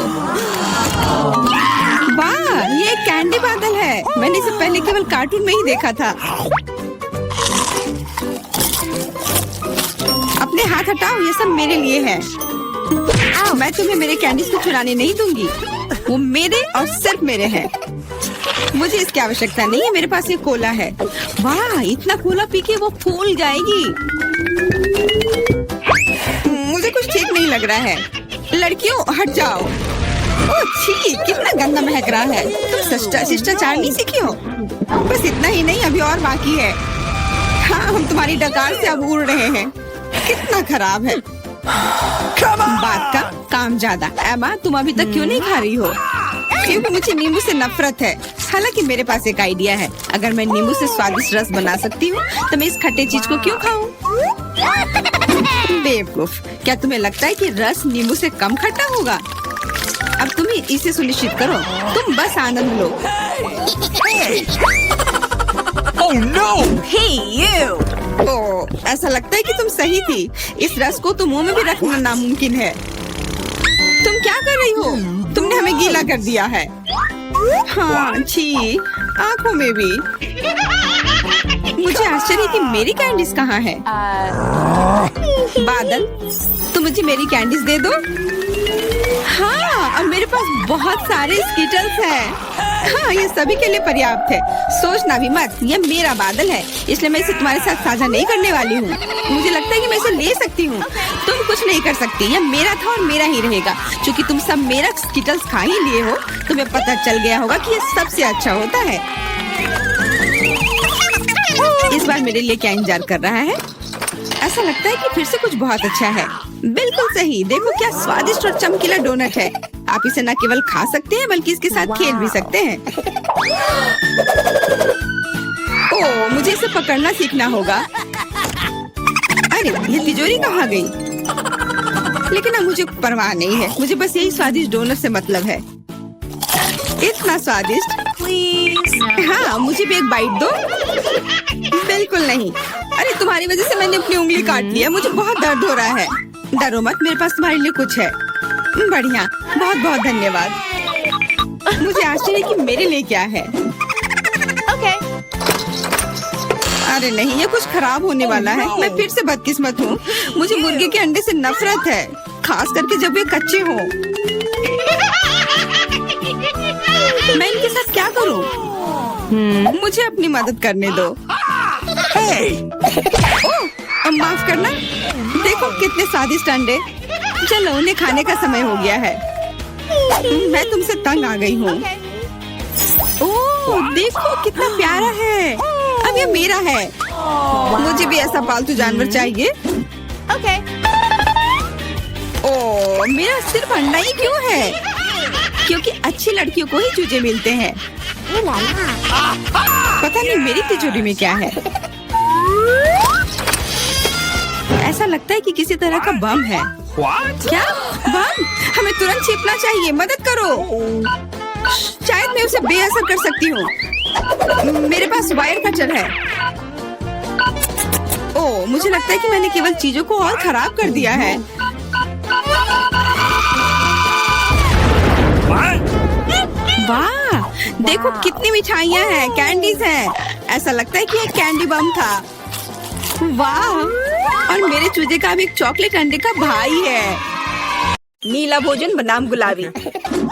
वाह, ये एक कैंडी बादल है। मैंने इसे पहले केवल कार्टून में ही देखा था। अपने हाथ हटाओ, ये सब मेरे लिए है। मैं तुम्हें मेरे कैंडीज को चुराने नहीं दूंगी। वो मेरे और सिर्फ मेरे हैं। मुझे इसकी आवश्यकता नहीं है। मेरे पास ये कोला है। वाह, इतना कोला पी के वो फूल जाएगी। मुझे कुछ ठीक नहीं लग रहा है। लड़कियों, हट जाओ। ओह छी, कितना गंदा महक रहा है। तुम शिष्टाचार नहीं सीखी हो? बस इतना ही नहीं, अभी और बाकी है। हाँ, हम तुम्हारी डकार से अब उड़ रहे हैं। कितना खराब है। बात का काम ज्यादा। एमा, तुम अभी तक क्यों नहीं खा रही हो? क्योंकि मुझे नींबू से नफरत है। हालांकि मेरे पास एक आइडिया है। अगर मैं नींबू से स्वादिष्ट रस बना सकती हूँ, तो मैं इस खट्टे चीज को क्यों खाऊं? बेवकूफ, क्या तुम्हें लगता है कि रस नींबू से कम खट्टा होगा? अब तुम ही इसे सुनिश्चित करो, तुम बस आनंद लो। Oh no! Hey, you! ओह, ऐसा लगता है कि तुम सही थी। इस रस को तो मुंह में भी रखना नामुमकिन है। तुम क्या कर रही हो? तुमने हमें गीला कर दिया है। हाँ, छी, आंखों में भी। मुझे आश्चर्य है कि मेरी कैंडीज कहाँ है? बादल, तुम मुझे मेरी कैंडीज दे दो। हाँ, अब मेरे पास बहुत सारे स्कीटल्स हैं। हाँ, ये सभी के लिए पर्याप्त है। सोचना भी मत, ये मेरा बादल है, इसलिए मैं इसे तुम्हारे साथ साझा नहीं करने वाली हूँ। मुझे लगता है कि मैं इसे ले सकती हूँ। तुम कुछ नहीं कर सकती, ये मेरा था और मेरा ही रहेगा। क्योंकि तुम सब मेरा स्कीटल्स खा ही लिए हो, तुम्हें पता चल गया होगा कि ये सबसे अच्छा होता है। इस बार मेरे लिए क्या इंतजार कर रहा है? ऐसा लगता है कि फिर से कुछ बहुत अच्छा है। बिल्कुल सही, देखो क्या स्वादिष्ट और चमकीला डोनट है। आप इसे न केवल खा सकते हैं बल्कि इसके साथ खेल भी सकते हैं। ओह, मुझे इसे पकड़ना सीखना होगा। अरे, ये तिजोरी कहाँ गई? लेकिन अब मुझे परवाह नहीं है, मुझे बस यही स्वादिष्ट डोनट से मतलब है। इतना स्वादिष्ट। हाँ, मुझे भी एक बाइट दो। बिल्कुल नहीं। अरे, तुम्हारी वजह से मैंने अपनी उंगली काट लिया, मुझे बहुत दर्द हो रहा है। डरो मत, मेरे पास तुम्हारे लिए कुछ है। बढ़िया, बहुत बहुत धन्यवाद। मुझे आश्चर्य है कि मेरे लिए क्या है। Okay. अरे नहीं, ये कुछ खराब होने वाला है। मैं फिर से बदकिस्मत हूँ। मुझे मुर्गे के अंडे से नफरत है, खास करके जब वे कच्चे हों। मैं इनके साथ क्या करूँ? मुझे अपनी मदद करने दो। Hey! ओह, माफ करना। देखो कितने स्वादिष्ट अंडे। चलो, उन्हें खाने का समय हो गया है। मैं तुमसे तंग आ गई हूँ। ओह, देखो कितना प्यारा है। अब ये मेरा है। मुझे भी ऐसा पालतू जानवर चाहिए। Okay. ओह, मेरा सिर्फ अंडा ही क्यों है? क्योंकि अच्छी लड़कियों को ही चूजे मिलते हैं। पता नहीं मेरी तिजोरी में क्या है। ऐसा लगता है कि किसी तरह का बम है। What? क्या बम? हमें तुरंत छिपना चाहिए, मदद करो। शायद मैं उसे बेअसर कर सकती हूँ। मेरे पास वायर कटर है। ओह, मुझे लगता है कि मैंने केवल चीजों को और खराब कर दिया है। What? वाह, देखो कितनी मिठाइयाँ हैं, कैंडीज हैं। ऐसा लगता है कि एक कैंडी बम था। वाह, और मेरे चूजे का भी एक चॉकलेट अंडे का भाई है। नीला भोजन बनाम गुलाबी।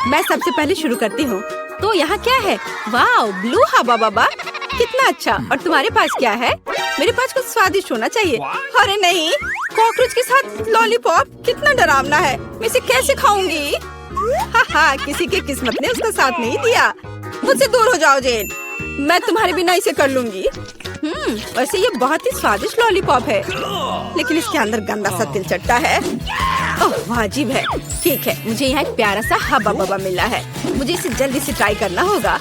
मैं सबसे पहले शुरू करती हूँ। तो यहाँ क्या है? वाह, ब्लू हवा बाबा, कितना अच्छा। और तुम्हारे पास क्या है? मेरे पास कुछ स्वादिष्ट होना चाहिए। अरे नहीं, कॉकरोच के साथ लॉलीपॉप, कितना डरावना है। मैं इसे कैसे खाऊंगी? हा, किसी के किस्मत ने उसका साथ नहीं दिया। मुझसे दूर हो जाओ जेन, मैं तुम्हारे बिना इसे कर लूंगी। वैसे ये बहुत ही स्वादिष्ट लॉलीपॉप है, लेकिन इसके अंदर गंदा सा तिल चट्टा है। ओह, वाजिब है। ठीक है, मुझे यहाँ एक प्यारा सा हब्बा बब्बा मिला है। मुझे इसे जल्दी से ट्राई करना होगा।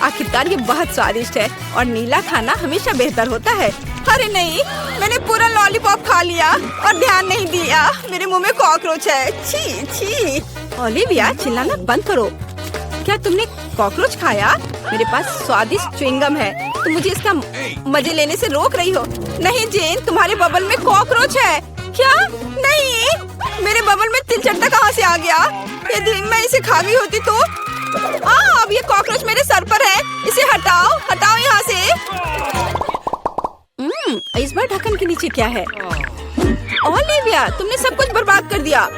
आखिरकार ये बहुत स्वादिष्ट है और नीला खाना हमेशा बेहतर होता है। अरे नहीं, मैंने पूरा लॉलीपॉप खा लिया और ध्यान नहीं दिया। मेरे मुंह में कॉकरोच है। छी छी। ओलिविया, चिल्लाना बंद करो। क्या तुमने कॉकरोच खाया? मेरे पास स्वादिष्ट च्युइंगम है, तुम मुझे इसका मजे लेने से रोक रही हो। नहीं जेन, तुम्हारे बबल में कॉकरोच है। क्या? नहीं, मेरे बबल में तिल चट्टा कहाँ से आ गया? यदि मैं इसे खा गई होती तो। अब ये कॉकरोच मेरे सर पर है। इसे हटाओ, हटाओ यहाँ से। इस बार ढक्कन के नीचे क्या है? ओलिविया, तुमने सब कुछ बर्बाद कर दिया।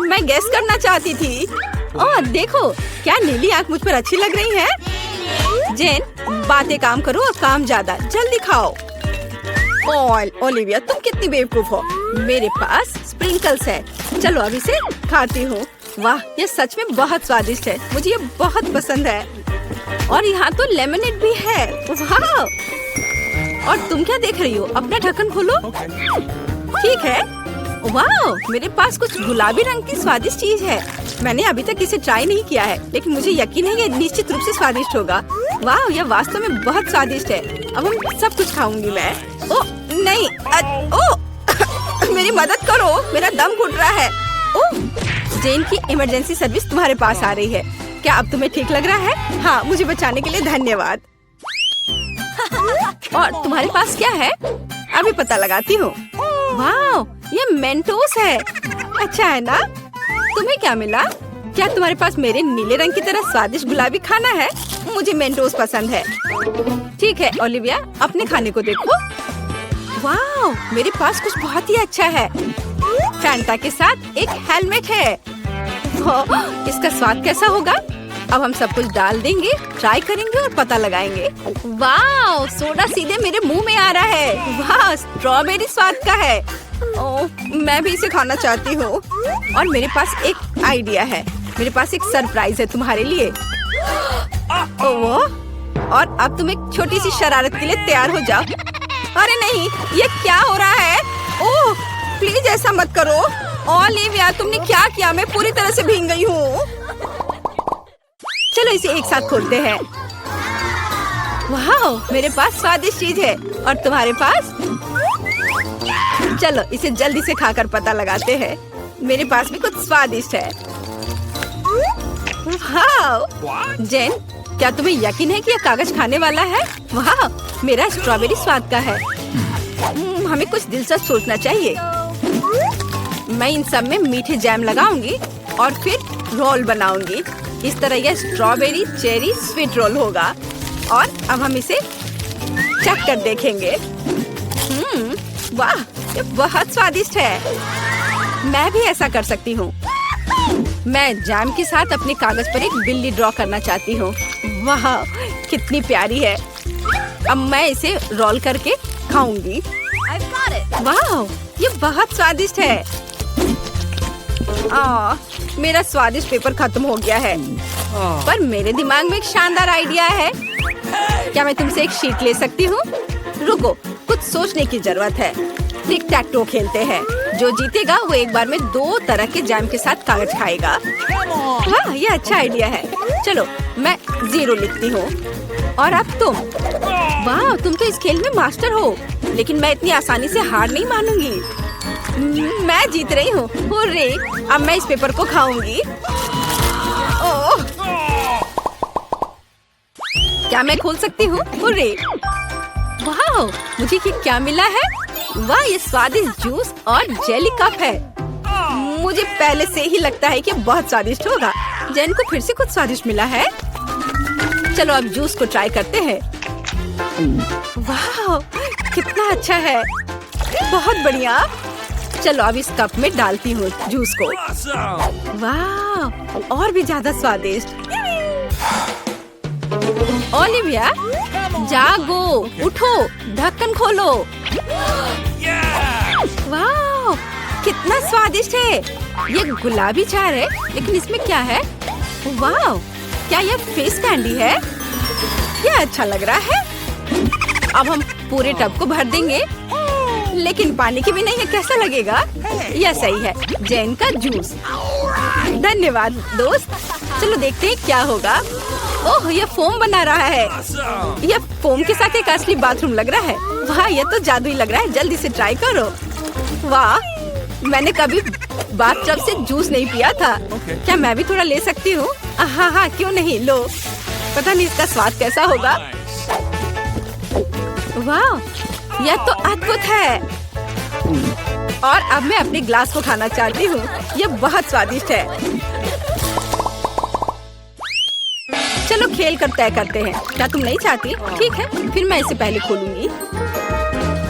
मैं गेस करना चाहती थी। ओह, देखो क्या नीली आंख मुझ पर अच्छी लग रही है। जेन, बातें काम करो और काम ज्यादा। जल्दी खाओ। ओलिविया, तुम कितनी बेवकूफ हो। मेरे पास स्प्रिंकल्स है। चलो अब इसे खाती हूँ। वाह, ये सच में बहुत स्वादिष्ट है। मुझे ये बहुत पसंद है। और यहाँ तो लेमनेड भी है। वाह, और तुम क्या देख रही हो? अपना ढक्कन खोलो। ठीक है। वाह, मेरे पास कुछ गुलाबी रंग की स्वादिष्ट चीज है। मैंने अभी तक इसे ट्राई नहीं किया है, लेकिन मुझे यकीन है ये निश्चित रूप से स्वादिष्ट होगा। वाह, यह वास्तव में बहुत स्वादिष्ट है। अब हम सब कुछ खाऊंगी मैं। ओह नहीं, ओह मेरी मदद करो, मेरा दम घुट रहा है। ओह, जेन की इमरजेंसी सर्विस तुम्हारे पास आ रही है। क्या अब तुम्हें ठीक लग रहा है? हाँ, मुझे बचाने के लिए धन्यवाद। और तुम्हारे पास क्या है? अभी पता लगाती हूँ। वाह, ये मेंटोस है। अच्छा है ना? तुम्हें क्या मिला? क्या तुम्हारे पास मेरे नीले रंग की तरह स्वादिष्ट गुलाबी खाना है? मुझे मेंटोस पसंद है। ठीक है ओलिविया, अपने खाने को देखो। वाह, मेरे पास कुछ बहुत ही अच्छा है। फैंटा के साथ एक हेलमेट है। इसका स्वाद कैसा होगा? अब हम सब कुछ डाल देंगे, ट्राई करेंगे और पता लगाएंगे। वाह, सोडा सीधे मेरे मुंह में आ रहा है। वाह, स्ट्रॉबेरी स्वाद का है। ओह, मैं भी इसे खाना चाहती हूँ। और मेरे पास एक आइडिया है। मेरे पास एक सरप्राइज है तुम्हारे लिए। ओह, और अब तुम एक छोटी सी शरारत के लिए तैयार हो जाओ। अरे नहीं, ये क्या हो रहा है? ओह, प्लीज ऐसा मत करो। ओलिविया, तुमने क्या किया? मैं पूरी तरह से भीग गई हूँ। चलो इसे एक साथ खोलते हैं। वाह, मेरे पास स्वादिष्ट चीज है और तुम्हारे पास? चलो इसे जल्दी से खाकर पता लगाते हैं। मेरे पास भी कुछ स्वादिष्ट है। वाह, जेन, क्या तुम्हें यकीन है कि यह कागज खाने वाला है? वाह, मेरा स्ट्रॉबेरी स्वाद का है। हमें कुछ दिलचस्प सोचना चाहिए। मैं इन सब में मीठे जैम लगाऊंगी और फिर रोल बनाऊंगी। इस तरह यह स्ट्रॉबेरी चेरी स्वीट रोल होगा। और अब हम इसे चख कर देखेंगे। वाह, ये बहुत स्वादिष्ट है। मैं भी ऐसा कर सकती हूँ। मैं जैम के साथ अपने कागज पर एक बिल्ली ड्रॉ करना चाहती हूँ। वाह, कितनी प्यारी है। अब मैं इसे रोल करके खाऊंगी। वाह, ये बहुत स्वादिष्ट है। मेरा स्वादिष्ट पेपर खत्म हो गया है। पर मेरे दिमाग में एक शानदार आइडिया है। क्या मैं तुमसे एक शीट ले सकती हूँ? रुको, कुछ सोचने की जरूरत है। टिक टैक टो खेलते हैं। जो जीतेगा वो एक बार में 2 तरह के जैम के साथ कागज खाएगा। वाह, ये अच्छा आइडिया है। चलो मैं 0 लिखती हूँ। और अब तुम? वाह, तुम तो इस खेल में मास्टर हो। लेकिन मैं इतनी आसानी से हार नहीं मानूंगी। मैं जीत रही हूँ। हुर्रे, अब मैं इस पेपर को खाऊंगी। ओह, क्या मैं खोल सकती हूँ? हुर्रे! वाह, मुझे ये क्या मिला है? वाह, ये स्वादिष्ट जूस और जेली कप है। मुझे पहले से ही लगता है कि बहुत स्वादिष्ट होगा। जेन को फिर से कुछ स्वादिष्ट मिला है। चलो अब जूस को ट्राई करते हैं। वाह, कितना अच्छा है। बहुत बढ़िया। चलो अब इस कप में डालती हूँ जूस को। वाह, और भी ज्यादा स्वादिष्ट। ओलिविया, जागो, उठो, ढक्कन खोलो। वाह, कितना स्वादिष्ट है। ये गुलाबी चार है, लेकिन इसमें क्या है? वाह, क्या ये फिश कैंडी है? ये अच्छा लग रहा है। अब हम पूरे टब को भर देंगे। लेकिन पानी के बिना ये कैसा लगेगा? यह सही है, जेन का जूस। धन्यवाद दोस्त। चलो देखते हैं क्या होगा। ओह, ये फोम बना रहा है। यह फोम के साथ एक असली बाथरूम लग रहा है। वाह, ये तो जादुई लग रहा है। जल्दी से ट्राई करो। वाह, मैंने कभी बाथटब से जूस नहीं पिया था। क्या मैं भी थोड़ा ले सकती हूँ? हाँ, क्यों नहीं, लो। पता नहीं इसका स्वाद कैसा होगा। वाह, यह तो अद्भुत है। और अब मैं अपने ग्लास को खाना चाहती हूँ। यह बहुत स्वादिष्ट है। चलो खेल कर तय करते हैं। क्या तुम नहीं चाहती? ठीक है, फिर मैं इसे पहले खोलूंगी।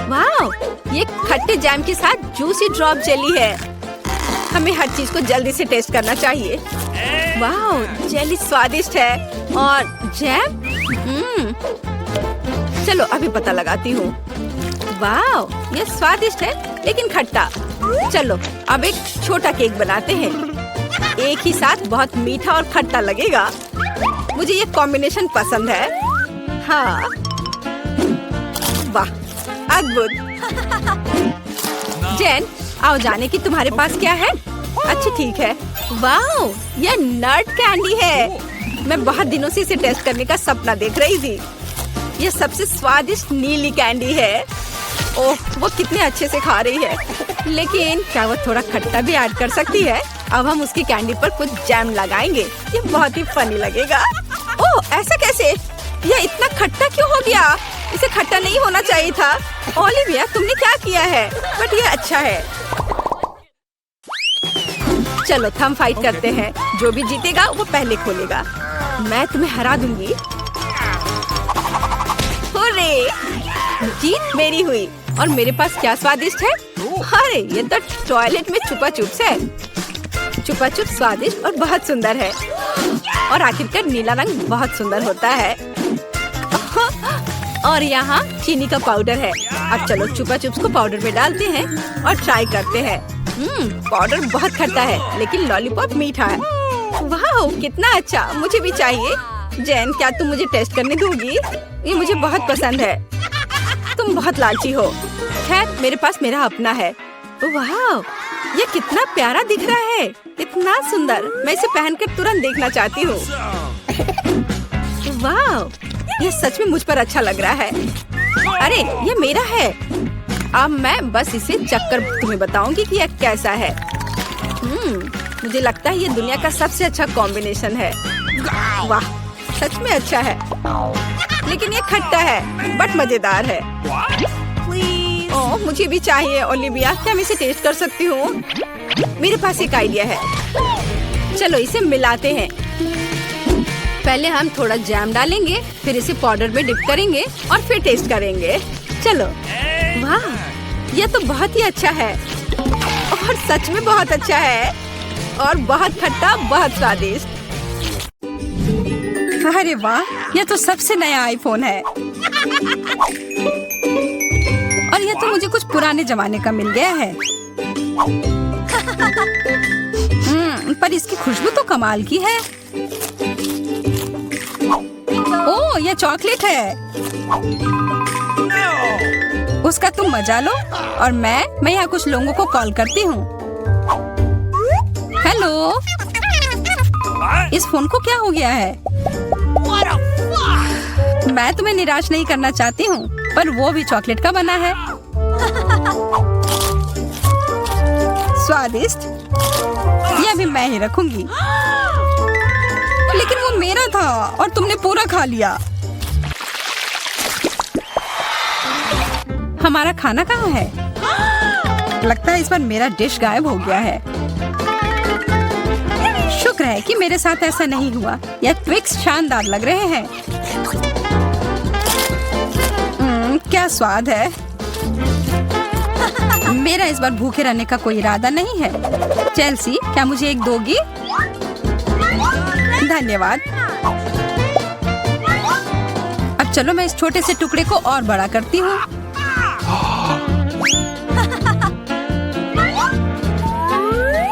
वाह, ये खट्टे जैम के साथ जूसी ड्रॉप जेली है। हमें हर चीज को जल्दी से टेस्ट करना चाहिए। वाह, जेली स्वादिष्ट है और जैम चलो अभी पता लगाती हूँ। वाह, ये स्वादिष्ट है लेकिन खट्टा। चलो अब एक छोटा केक बनाते हैं। एक ही साथ बहुत मीठा और खट्टा लगेगा। मुझे ये कॉम्बिनेशन पसंद है। हाँ, वाह, अद्भुत। जेन, आओ जाने की तुम्हारे पास क्या है? अच्छा ठीक है। वाह, ये नट कैंडी है। मैं बहुत दिनों से इसे टेस्ट करने का सपना देख रही थी। ये सबसे स्वादिष्ट नीली कैंडी है। ओह, वो कितने अच्छे से खा रही है। लेकिन क्या वो थोड़ा खट्टा भी ऐड कर सकती है? अब हम उसकी कैंडी पर कुछ जैम लगाएंगे। ये बहुत ही फनी लगेगा। ओह, ऐसा कैसे? यह इतना खट्टा क्यों हो गया? इसे खट्टा नहीं होना चाहिए था। ओलिविया, तुमने क्या किया है? बट ये अच्छा है। चलो थम फाइट करते हैं। जो भी जीतेगा वो पहले खोलेगा। मैं तुम्हें हरा दूंगी। हुर्रे! जीत मेरी हुई। और मेरे पास क्या स्वादिष्ट है? अरे ये तो टॉयलेट में छुपा चुप्स है। छुपा चुप स्वादिष्ट और बहुत सुंदर है। और आखिरकार नीला रंग बहुत सुंदर होता है। और यहाँ चीनी का पाउडर है। अब चलो छुपा चुप्स को पाउडर में डालते हैं और ट्राई करते हैं। पाउडर बहुत खट्टा है लेकिन लॉलीपॉप मीठा है। वाह, कितना अच्छा! मुझे भी चाहिए। जैन, क्या तुम मुझे टेस्ट करने दोगी? ये मुझे बहुत पसंद है। तुम बहुत लालची हो। खैर, मेरे पास मेरा अपना है। वाह, ये कितना प्यारा दिख रहा है। इतना सुंदर। मैं इसे पहनकर तुरंत देखना चाहती हूँ। वाह, ये सच में मुझ पर अच्छा लग रहा है। अरे, ये मेरा है। अब मैं बस इसे चखकर तुम्हें बताऊंगी कि यह कैसा है। मुझे लगता है ये दुनिया का सबसे अच्छा कॉम्बिनेशन है। वाह, सच में अच्छा है। लेकिन ये खट्टा है बट मजेदार है। ओह, मुझे भी चाहिए। ओलिविया, क्या मैं इसे टेस्ट कर सकती हूँ? मेरे पास एक आइडिया है। चलो इसे मिलाते हैं। पहले हम थोड़ा जैम डालेंगे, फिर इसे पाउडर में डिप करेंगे और फिर टेस्ट करेंगे। चलो। वाह, यह तो बहुत ही अच्छा है और सच में बहुत अच्छा है और बहुत खट्टा, बहुत स्वादिष्ट। अरे वाह, यह तो सबसे नया आईफोन है। और यह तो मुझे कुछ पुराने जमाने का मिल गया है। पर इसकी खुशबू तो कमाल की है। ओह, यह चॉकलेट है। उसका तुम मजा लो और मैं यहाँ कुछ लोगों को कॉल करती हूँ। हेलो, इस फोन को क्या हो गया है? मैं तुम्हें निराश नहीं करना चाहती हूँ, पर वो भी चॉकलेट का बना है। स्वादिष्ट। यह भी मैं ही रखूंगी। लेकिन वो मेरा था और तुमने पूरा खा लिया। हमारा खाना कहाँ है? लगता है इस बार मेरा डिश गायब हो गया है। शुक्र है कि मेरे साथ ऐसा नहीं हुआ। यह ट्विक्स शानदार लग रहे हैं। क्या स्वाद है। मेरा इस बार भूखे रहने का कोई इरादा नहीं है। चेल्सी, क्या मुझे एक दोगी? धन्यवाद। अब चलो मैं इस छोटे से टुकड़े को और बड़ा करती हूँ।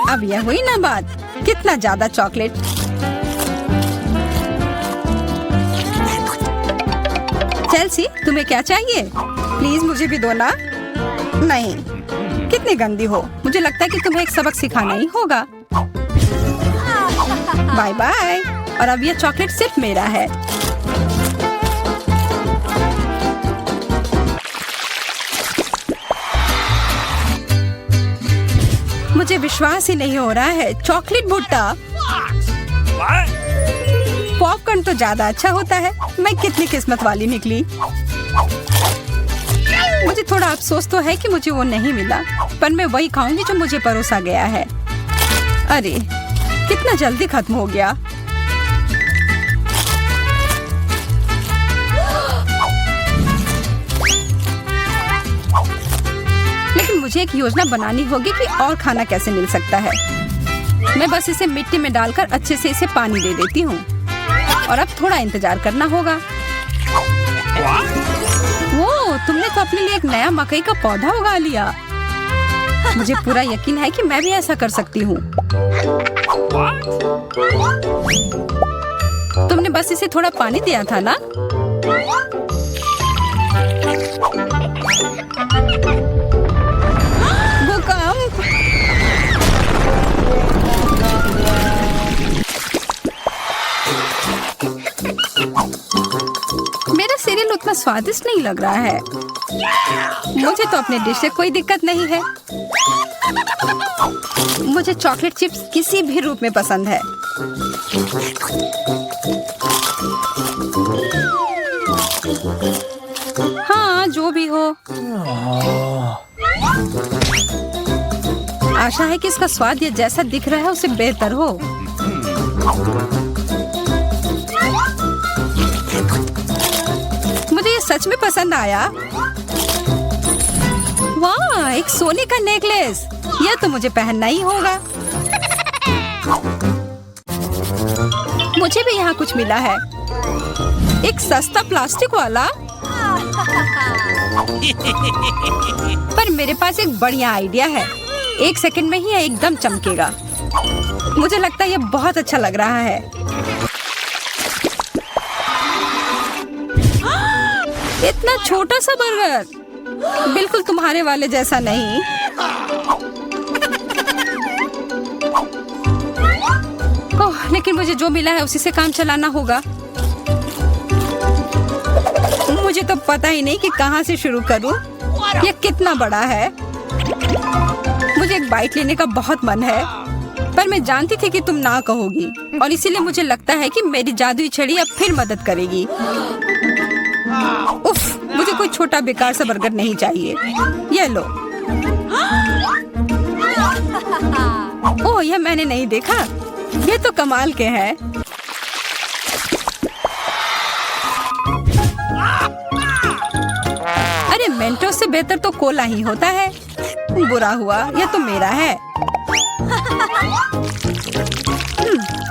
अब यह हुई ना बात। कितना ज्यादा चॉकलेट। चेल्सी, तुम्हें क्या चाहिए? प्लीज मुझे भी दो ना। नहीं, कितनी गंदी हो। मुझे लगता है कि तुम्हें एक सबक सिखाना ही होगा। Bye bye. और अब यह चॉकलेट सिर्फ मेरा है। मुझे विश्वास ही नहीं हो रहा है। चॉकलेट भुट्टा। पॉपकॉर्न तो ज्यादा अच्छा होता है। मैं कितनी किस्मत वाली निकली। मुझे थोड़ा अफसोस तो है कि मुझे वो नहीं मिला, पर मैं वही खाऊंगी जो मुझे परोसा गया है। अरे, कितना जल्दी खत्म हो गया। लेकिन मुझे एक योजना बनानी होगी कि और खाना कैसे मिल सकता है। मैं बस इसे मिट्टी में डालकर अच्छे से इसे पानी दे देती हूँ। और अब थोड़ा इंतजार करना होगा। वो, तुमने तो अपने लिए एक नया मकई का पौधा उगा लिया। मुझे पूरा यकीन है कि मैं भी ऐसा कर सकती हूँ। तुमने बस इसे थोड़ा पानी दिया था ना? भूकंप। मेरा सीरियल उतना स्वादिष्ट नहीं लग रहा है। मुझे तो अपने डिश से कोई दिक्कत नहीं है। मुझे चॉकलेट चिप्स किसी भी रूप में पसंद है। हाँ, जो भी हो। आशा है कि इसका स्वाद ये जैसा दिख रहा है उससे बेहतर हो। मुझे ये सच में पसंद आया। वाह, एक सोने का नेकलेस। यह तो मुझे पहनना ही होगा। मुझे भी यहाँ कुछ मिला है। एक सस्ता प्लास्टिक वाला। पर मेरे पास एक बढ़िया आइडिया है। 1 सेकंड में ही यह एकदम चमकेगा। मुझे लगता है यह बहुत अच्छा लग रहा है। इतना छोटा सा बर्गर, बिल्कुल तुम्हारे वाले जैसा नहीं। ओह, लेकिन मुझे जो मिला है उसी से काम चलाना होगा। मुझे तो पता ही नहीं कि कहाँ से शुरू करूं। यह कितना बड़ा है। मुझे एक बाइट लेने का बहुत मन है, पर मैं जानती थी कि तुम ना कहोगी, और इसीलिए मुझे लगता है कि मेरी जादुई छड़ी अब फिर मदद करेगी। उफ, मुझे कोई छोटा बेकार सा बर्गर नहीं चाहिए। ये लो। ओह, यह मैंने नहीं देखा। ये तो कमाल के हैं। अरे, मेंटोस से बेहतर तो कोला ही होता है। बुरा हुआ, यह तो मेरा है।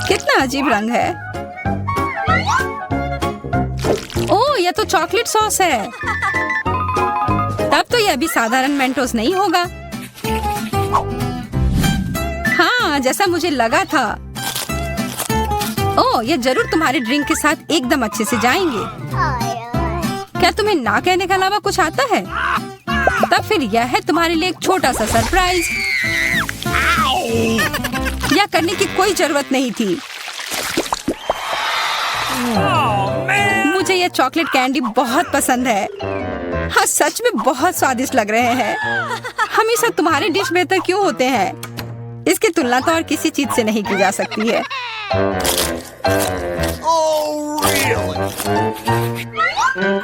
कितना अजीब रंग है। ओह, यह तो चॉकलेट सॉस है। तब तो यह भी साधारण मेंटोस नहीं होगा। हाँ, जैसा मुझे लगा था। ओह, यह जरूर तुम्हारे ड्रिंक के साथ एकदम अच्छे से जाएंगे। क्या तुम्हें ना कहने के अलावा कुछ आता है? तब फिर यह है तुम्हारे लिए एक छोटा सा सरप्राइज। यह करने की कोई जरूरत नहीं थी। मुझे यह चॉकलेट कैंडी बहुत पसंद है। हाँ, सच में बहुत स्वादिष्ट लग रहे हैं। हमेशा तुम्हारे डिश बेहतर क्यों होते हैं? इसकी तुलना तो और किसी चीज से नहीं की जा सकती है।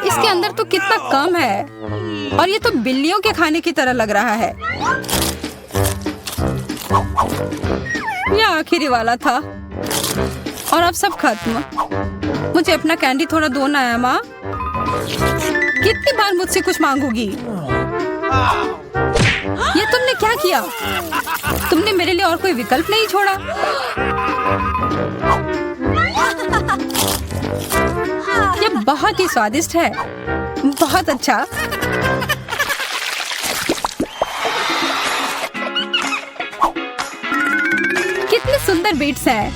इसके अंदर तो कितना कम है, और ये तो बिल्लियों के खाने की तरह लग रहा है। यह आखिरी वाला था, और अब सब खत्म। मुझे अपना कैंडी थोड़ा दो ना है माँ। कितनी बार मुझसे कुछ मांगोगी? ये तुमने क्या किया? तुमने मेरे लिए और कोई विकल्प नहीं छोड़ा। ये बहुत ही स्वादिष्ट है। बहुत अच्छा। कितने सुंदर बीट्स हैं।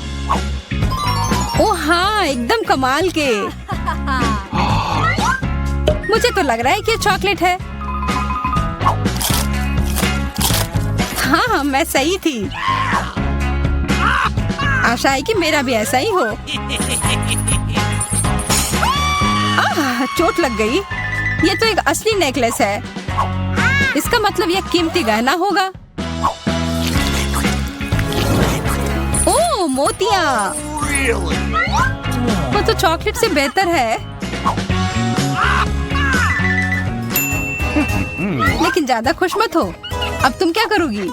ओह हाँ, एकदम कमाल के। मुझे तो लग रहा है कि ये चॉकलेट है। हाँ, मैं सही थी। आशा है कि मेरा भी ऐसा ही हो। चोट लग गई। ये तो एक असली नेकलेस है। इसका मतलब यह कीमती गहना होगा। ओह, मोतियाँ। वो तो चॉकलेट से बेहतर है। लेकिन ज्यादा खुश मत हो। अब तुम क्या करोगी?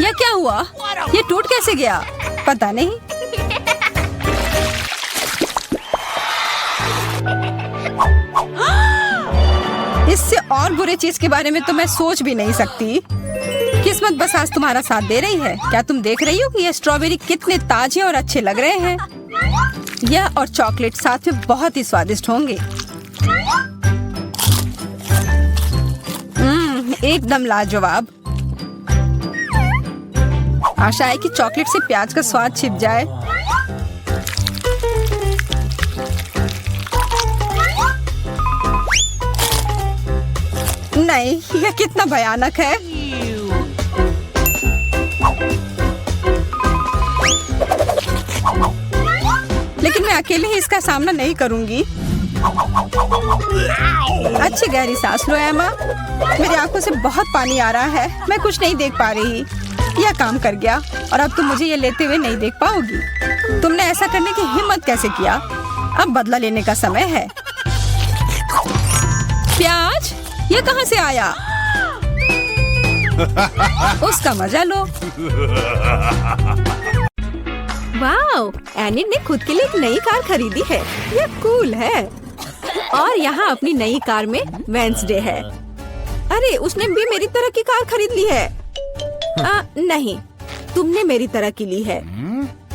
यह क्या हुआ? यह टूट कैसे गया? पता नहीं। इससे और बुरे चीज के बारे में तो मैं सोच भी नहीं सकती। किस्मत बस आज तुम्हारा साथ दे रही है। क्या तुम देख रही हो कि ये स्ट्रॉबेरी कितने ताजे और अच्छे लग रहे हैं? यह और चॉकलेट साथ में बहुत ही स्वादिष्ट होंगे। एकदम लाजवाब। आशा है कि चॉकलेट से प्याज का स्वाद छिप जाए। नहीं, यह कितना भयानक है। लेकिन मैं अकेले ही इसका सामना नहीं करूंगी। अच्छी गहरी सांस लो एमा। मेरी आंखों से बहुत पानी आ रहा है, मैं कुछ नहीं देख पा रही। यह काम कर गया और अब तुम मुझे ये लेते हुए नहीं देख पाओगी। तुमने ऐसा करने की हिम्मत कैसे किया? अब बदला लेने का समय है। प्याज, ये कहाँ से आया? उसका मजा लो। वाओ, एनिट ने खुद के लिए एक नई कार खरीदी है। यह कूल है। और यहाँ अपनी नई कार में वेंसडे है। अरे, उसने भी मेरी तरह की कार खरीद ली है। नहीं, तुमने मेरी तरह की ली है।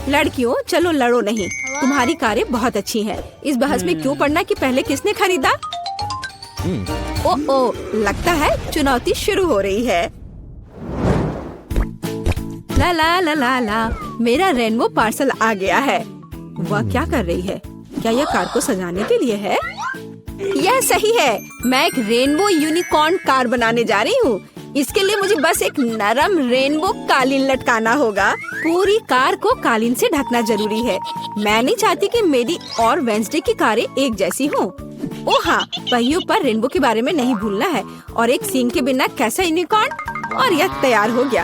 लड़कियों, चलो लड़ो नहीं। तुम्हारी कारें बहुत अच्छी हैं। इस बहस में क्यों पड़ना कि पहले किसने खरीदा? ओ, लगता है चुनौती शुरू हो रही है। ला ला ला ला ला, मेरा रेनबो पार्सल आ गया है। वह क्या कर रही है? क्या यह कार को सजाने के लिए है? यह सही है। मैं एक रेनबो यूनिकॉर्न कार बनाने जा रही हूँ। इसके लिए मुझे बस एक नरम रेनबो कालीन लटकाना होगा। पूरी कार को कालीन से ढकना जरूरी है। मैं नहीं चाहती कि मेरी और वेंसडे की कारें एक जैसी हों। ओ हाँ, पहियों पर रेनबो के बारे में नहीं भूलना है। और एक सींग के बिना कैसा यूनिकॉर्न। और यह तैयार हो गया।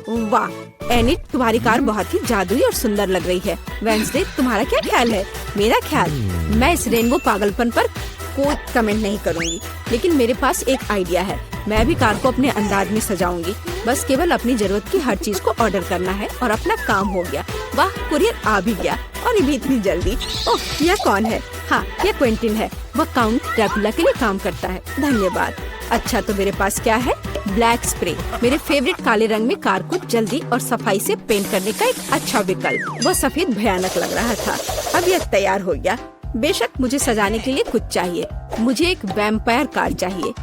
वाह एनिट, तुम्हारी कार बहुत ही जादुई और सुंदर लग रही है। वेंसडे, तुम्हारा क्या ख्याल है? मेरा ख्याल, मैं इस रेनबो पागलपन पर कोई कमेंट नहीं करूंगी, लेकिन मेरे पास एक आइडिया है। मैं भी कार को अपने अंदाज में सजाऊंगी। बस केवल अपनी जरूरत की हर चीज को ऑर्डर करना है और अपना काम हो गया। वाह, कुरियर आ भी गया और ये भी इतनी जल्दी। ओह, यह कौन है? हाँ, यह क्विंटिन है। वह काउंट ड्रैकुला के लिए काम करता है। धन्यवाद। अच्छा, तो मेरे पास क्या है? ब्लैक स्प्रे, मेरे फेवरेट काले रंग में कार को जल्दी और सफाई से पेंट करने का एक अच्छा विकल्प। वह सफेद भयानक लग रहा था। अब यह तैयार हो गया। बेशक मुझे सजाने के लिए कुछ चाहिए। मुझे एक वैम्पायर कार चाहिए।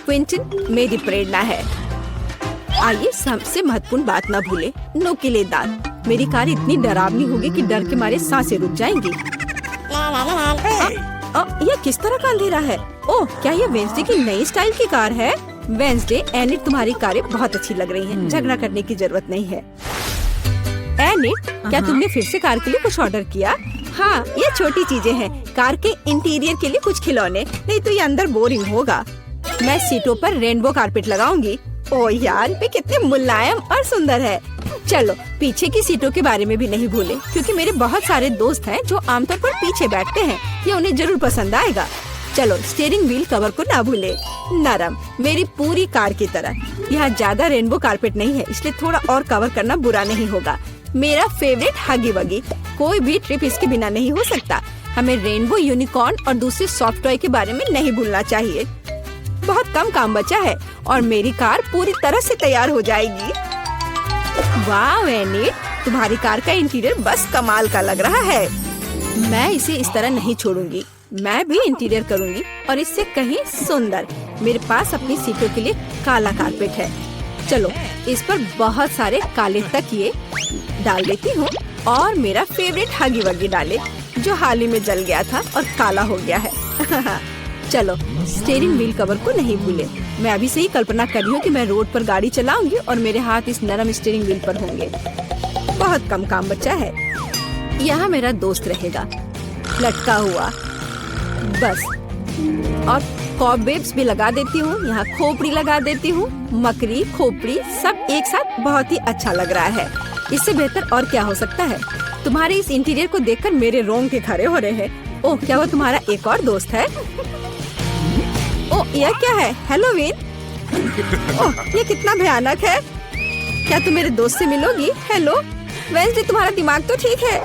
क्विंटन मेरी प्रेरणा है। आइए सबसे महत्वपूर्ण बात न भूले, नुकीले दांत। मेरी कार इतनी डरावनी होगी कि डर के मारे सांसें रुक जाएंगी। यह किस तरह का अंधेरा है? ओह, क्या यह वेंसडे की नई स्टाइल की कार है? वेंसडे, एनिट, तुम्हारी कारें बहुत अच्छी लग रही हैं। झगड़ा करने की जरूरत नहीं है। एनिट, क्या तुमने फिर से कार के लिए कुछ ऑर्डर किया? हाँ, ये छोटी चीजें हैं। कार के इंटीरियर के लिए कुछ खिलौने, नहीं तो ये अंदर बोरिंग होगा। मैं सीटों पर रेनबो कारपेट लगाऊंगी। ओह यार, ये कितने मुलायम और सुंदर है। चलो पीछे की सीटों के बारे में भी नहीं भूले, क्योंकि मेरे बहुत सारे दोस्त हैं जो आमतौर पर पीछे बैठते हैं। ये उन्हें जरूर पसंद आएगा। चलो स्टीयरिंग व्हील कवर को ना भूले, नरम, मेरी पूरी कार की तरह। यहाँ ज्यादा रेनबो कारपेट नहीं है, इसलिए थोड़ा और कवर करना बुरा नहीं होगा। मेरा फेवरेट हगी वगी, कोई भी ट्रिप इसके बिना नहीं हो सकता। हमें रेनबो यूनिकॉर्न और दूसरे सॉफ्ट टॉय के बारे में नहीं भूलना चाहिए। बहुत कम काम बचा है और मेरी कार पूरी तरह से तैयार हो जाएगी। वाह एनिट, तुम्हारी कार का इंटीरियर बस कमाल का लग रहा है। मैं इसे इस तरह नहीं छोड़ूंगी। मैं भी इंटीरियर करूंगी और इससे कहीं सुंदर। मेरे पास अपनी सीटों के लिए काला कारपेट है। चलो इस पर बहुत सारे काले तकिए डाल देती हूँ और मेरा फेवरेट हगी वगी डाले, जो हाल ही में जल गया था और काला हो गया है। चलो स्टीयरिंग व्हील कवर को नहीं भूले। मैं अभी से ही कल्पना कर रही हूँ कि मैं रोड पर गाड़ी चलाऊंगी और मेरे हाथ इस नरम स्टीयरिंग व्हील पर होंगे। बहुत कम काम बचा है। यहाँ मेरा दोस्त रहेगा, लटका हुआ बस। और कॉबवेब्स भी लगा देती हूँ। यहाँ खोपड़ी लगा देती हूँ। मकड़ी, खोपड़ी सब एक साथ बहुत ही अच्छा लग रहा है। इससे बेहतर और क्या हो सकता है? तुम्हारे इस इंटीरियर को देखकर मेरे रोंगटे खड़े हो रहे हैं। ओह, क्या वो तुम्हारा एक और दोस्त है? ओह, यह क्या है? हैलोवीन? ओह, ये कितना भयानक है। क्या तुम मेरे दोस्त से मिलोगी? हेलो वेंसडे, तुम्हारा दिमाग तो ठीक है?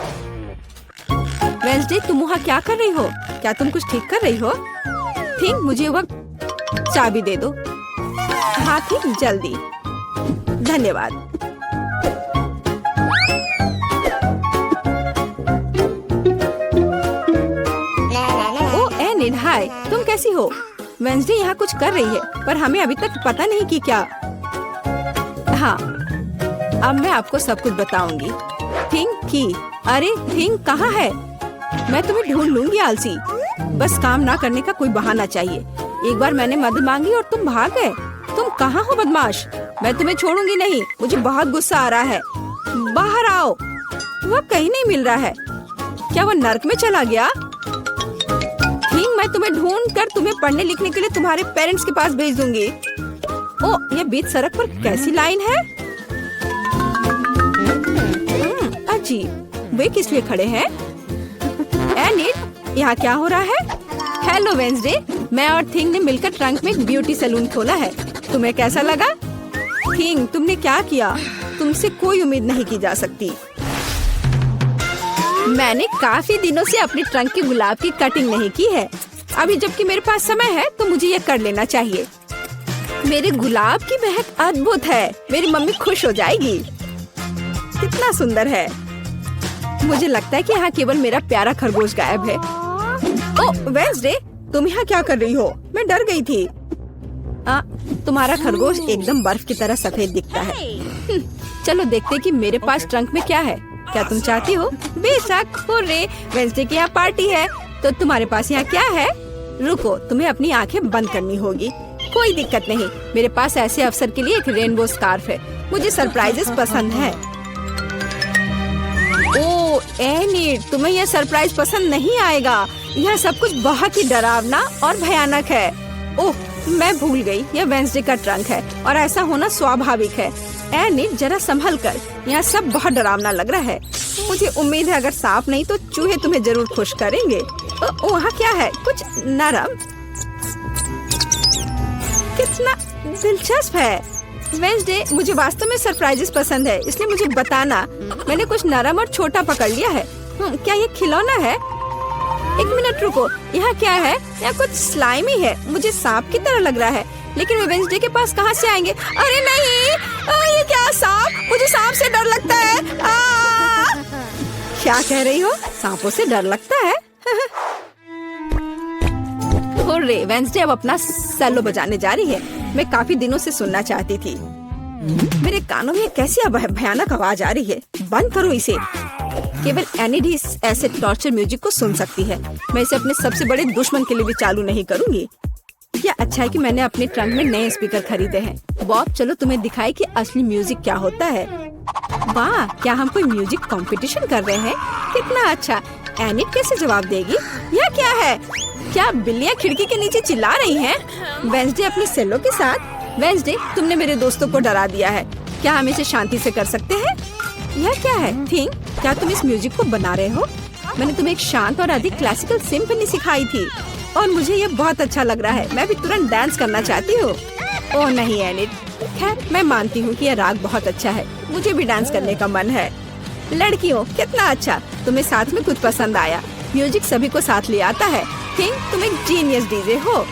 वेंसडे, तुम वहाँ क्या कर रही हो? क्या तुम कुछ ठीक कर रही हो? ठीक, मुझे वक्त चाबी दे दो। हाँ ठीक, जल्दी। धन्यवाद। ओ एनिट, हाय, तुम कैसी हो? वेंसडे यहाँ कुछ कर रही है, पर हमें अभी तक पता नहीं कि क्या। हाँ, अब मैं आपको सब कुछ बताऊंगी। थिंक की, अरे थिंक कहाँ है? मैं तुम्हें ढूंढ लूंगी आलसी। बस काम ना करने का कोई बहाना चाहिए। एक बार मैंने मदद मांगी और तुम भाग गए। तुम कहाँ हो बदमाश? मैं तुम्हें छोड़ूंगी नहीं। मुझे बहुत गुस्सा आ रहा है। बाहर आओ। वह कहीं नहीं मिल रहा है। क्या वो नर्क में चला गया? थिंग, मैं तुम्हें ढूंढ कर तुम्हें पढ़ने लिखने के लिए तुम्हारे पेरेंट्स के पास भेज दूंगी। ओ, ये बीच सड़क पर कैसी लाइन है? अजीब, वे किस लिए खड़े हैं? एनिड, यहाँ क्या हो रहा है? हेलो वेंसडे, मैं और थिंग ने मिलकर ट्रंक में एक ब्यूटी सैलून खोला है। तुम्हें कैसा लगा? थिंग, तुमने क्या किया? तुमसे कोई उम्मीद नहीं की जा सकती। मैंने काफी दिनों से अपने ट्रंक के गुलाब की कटिंग नहीं की है। अभी जबकि मेरे पास समय है तो मुझे ये कर लेना चाहिए। मेरे गुलाब की महक अद्भुत है। मेरी मम्मी खुश हो जाएगी। कितना सुंदर है। मुझे लगता है कि यहाँ केवल मेरा प्यारा खरगोश गायब है। ओह वेंसडे, तुम यहाँ क्या कर रही हो? मैं डर गई थी। तुम्हारा खरगोश एकदम बर्फ की तरह सफेद दिखता है। चलो देखते कि मेरे पास ट्रंक में क्या है। क्या तुम चाहती हो? बेशक। हुर्रे, वेंसडे की यहाँ पार्टी है। तो तुम्हारे पास यहाँ क्या है? रुको, तुम्हें अपनी आंखें बंद करनी होगी। कोई दिक्कत नहीं, मेरे पास ऐसे अवसर के लिए एक रेनबो स्कार्फ है। मुझे सरप्राइजेस पसंद है। ओह एनी, तुम्हें यह सरप्राइज पसंद नहीं आएगा। यह सब कुछ बहुत ही डरावना और भयानक है। ओह, मैं भूल गई, यह वेंसडे का ट्रंक है और ऐसा होना स्वाभाविक है। एनी, जरा संभल कर, यह सब बहुत डरावना लग रहा है। मुझे उम्मीद है अगर सांप नहीं तो चूहे तुम्हें जरूर खुश करेंगे। वहाँ क्या है? कुछ नरम। कितना दिलचस्प है। वेंसडे, मुझे वास्तव में सरप्राइजेस पसंद है, इसलिए मुझे बताना। मैंने कुछ नरम और छोटा पकड़ लिया है। क्या ये खिलौना है? एक मिनट रुको, यहाँ क्या है? यहाँ कुछ स्लाइमी है। मुझे सांप की तरह लग रहा है, लेकिन वे वेंसडे के पास कहाँ से आएंगे? अरे नहीं, ये क्या सांप? मुझे सांप से डर लगता है। क्या कह रही हो? सांपों से डर लगता है? हुर्रे, वेंसडे अब अपना सेलो बजाने जा रही है। मैं काफी दिनों से सुनना चाहती थी। मेरे कानों में कैसी भयानक आवाज आ रही है। बंद करो इसे। केवल एनिड ही ऐसे टॉर्चर म्यूजिक को सुन सकती है। मैं इसे अपने सबसे बड़े दुश्मन के लिए भी चालू नहीं करूंगी। क्या अच्छा है कि मैंने अपने ट्रंक में नए स्पीकर खरीदे हैं। बॉब, चलो तुम्हें दिखाए कि असली म्यूजिक क्या होता है। वाह, क्या हम कोई म्यूजिक कंपटीशन कर रहे हैं? कितना अच्छा। एनिड कैसे जवाब देगी? यह क्या है? क्या बिल्लियाँ खिड़की के नीचे चिल्ला रही हैं? वेंसडे अपनी सेलो के साथ। वेंसडे, तुमने मेरे दोस्तों को डरा दिया है। क्या हम इसे शांति से कर सकते हैं? यह क्या है? थिंग, क्या तुम इस म्यूजिक को बना रहे हो? मैंने तुम्हें एक शांत और अधिक क्लासिकल सिम्फनी सिखाई थी और मुझे ये बहुत अच्छा लग रहा है। मैं भी तुरंत डांस करना चाहती हूँ। ओह नहीं एनिड, खैर मैं मानती हूँ कि यह राग बहुत अच्छा है। मुझे भी डांस करने का मन है। लड़कियों, कितना अच्छा, तुम्हें साथ में कुछ पसंद आया। म्यूजिक सभी को साथ ले आता है। थिंग, तुम एक जीनियस डीजे हो।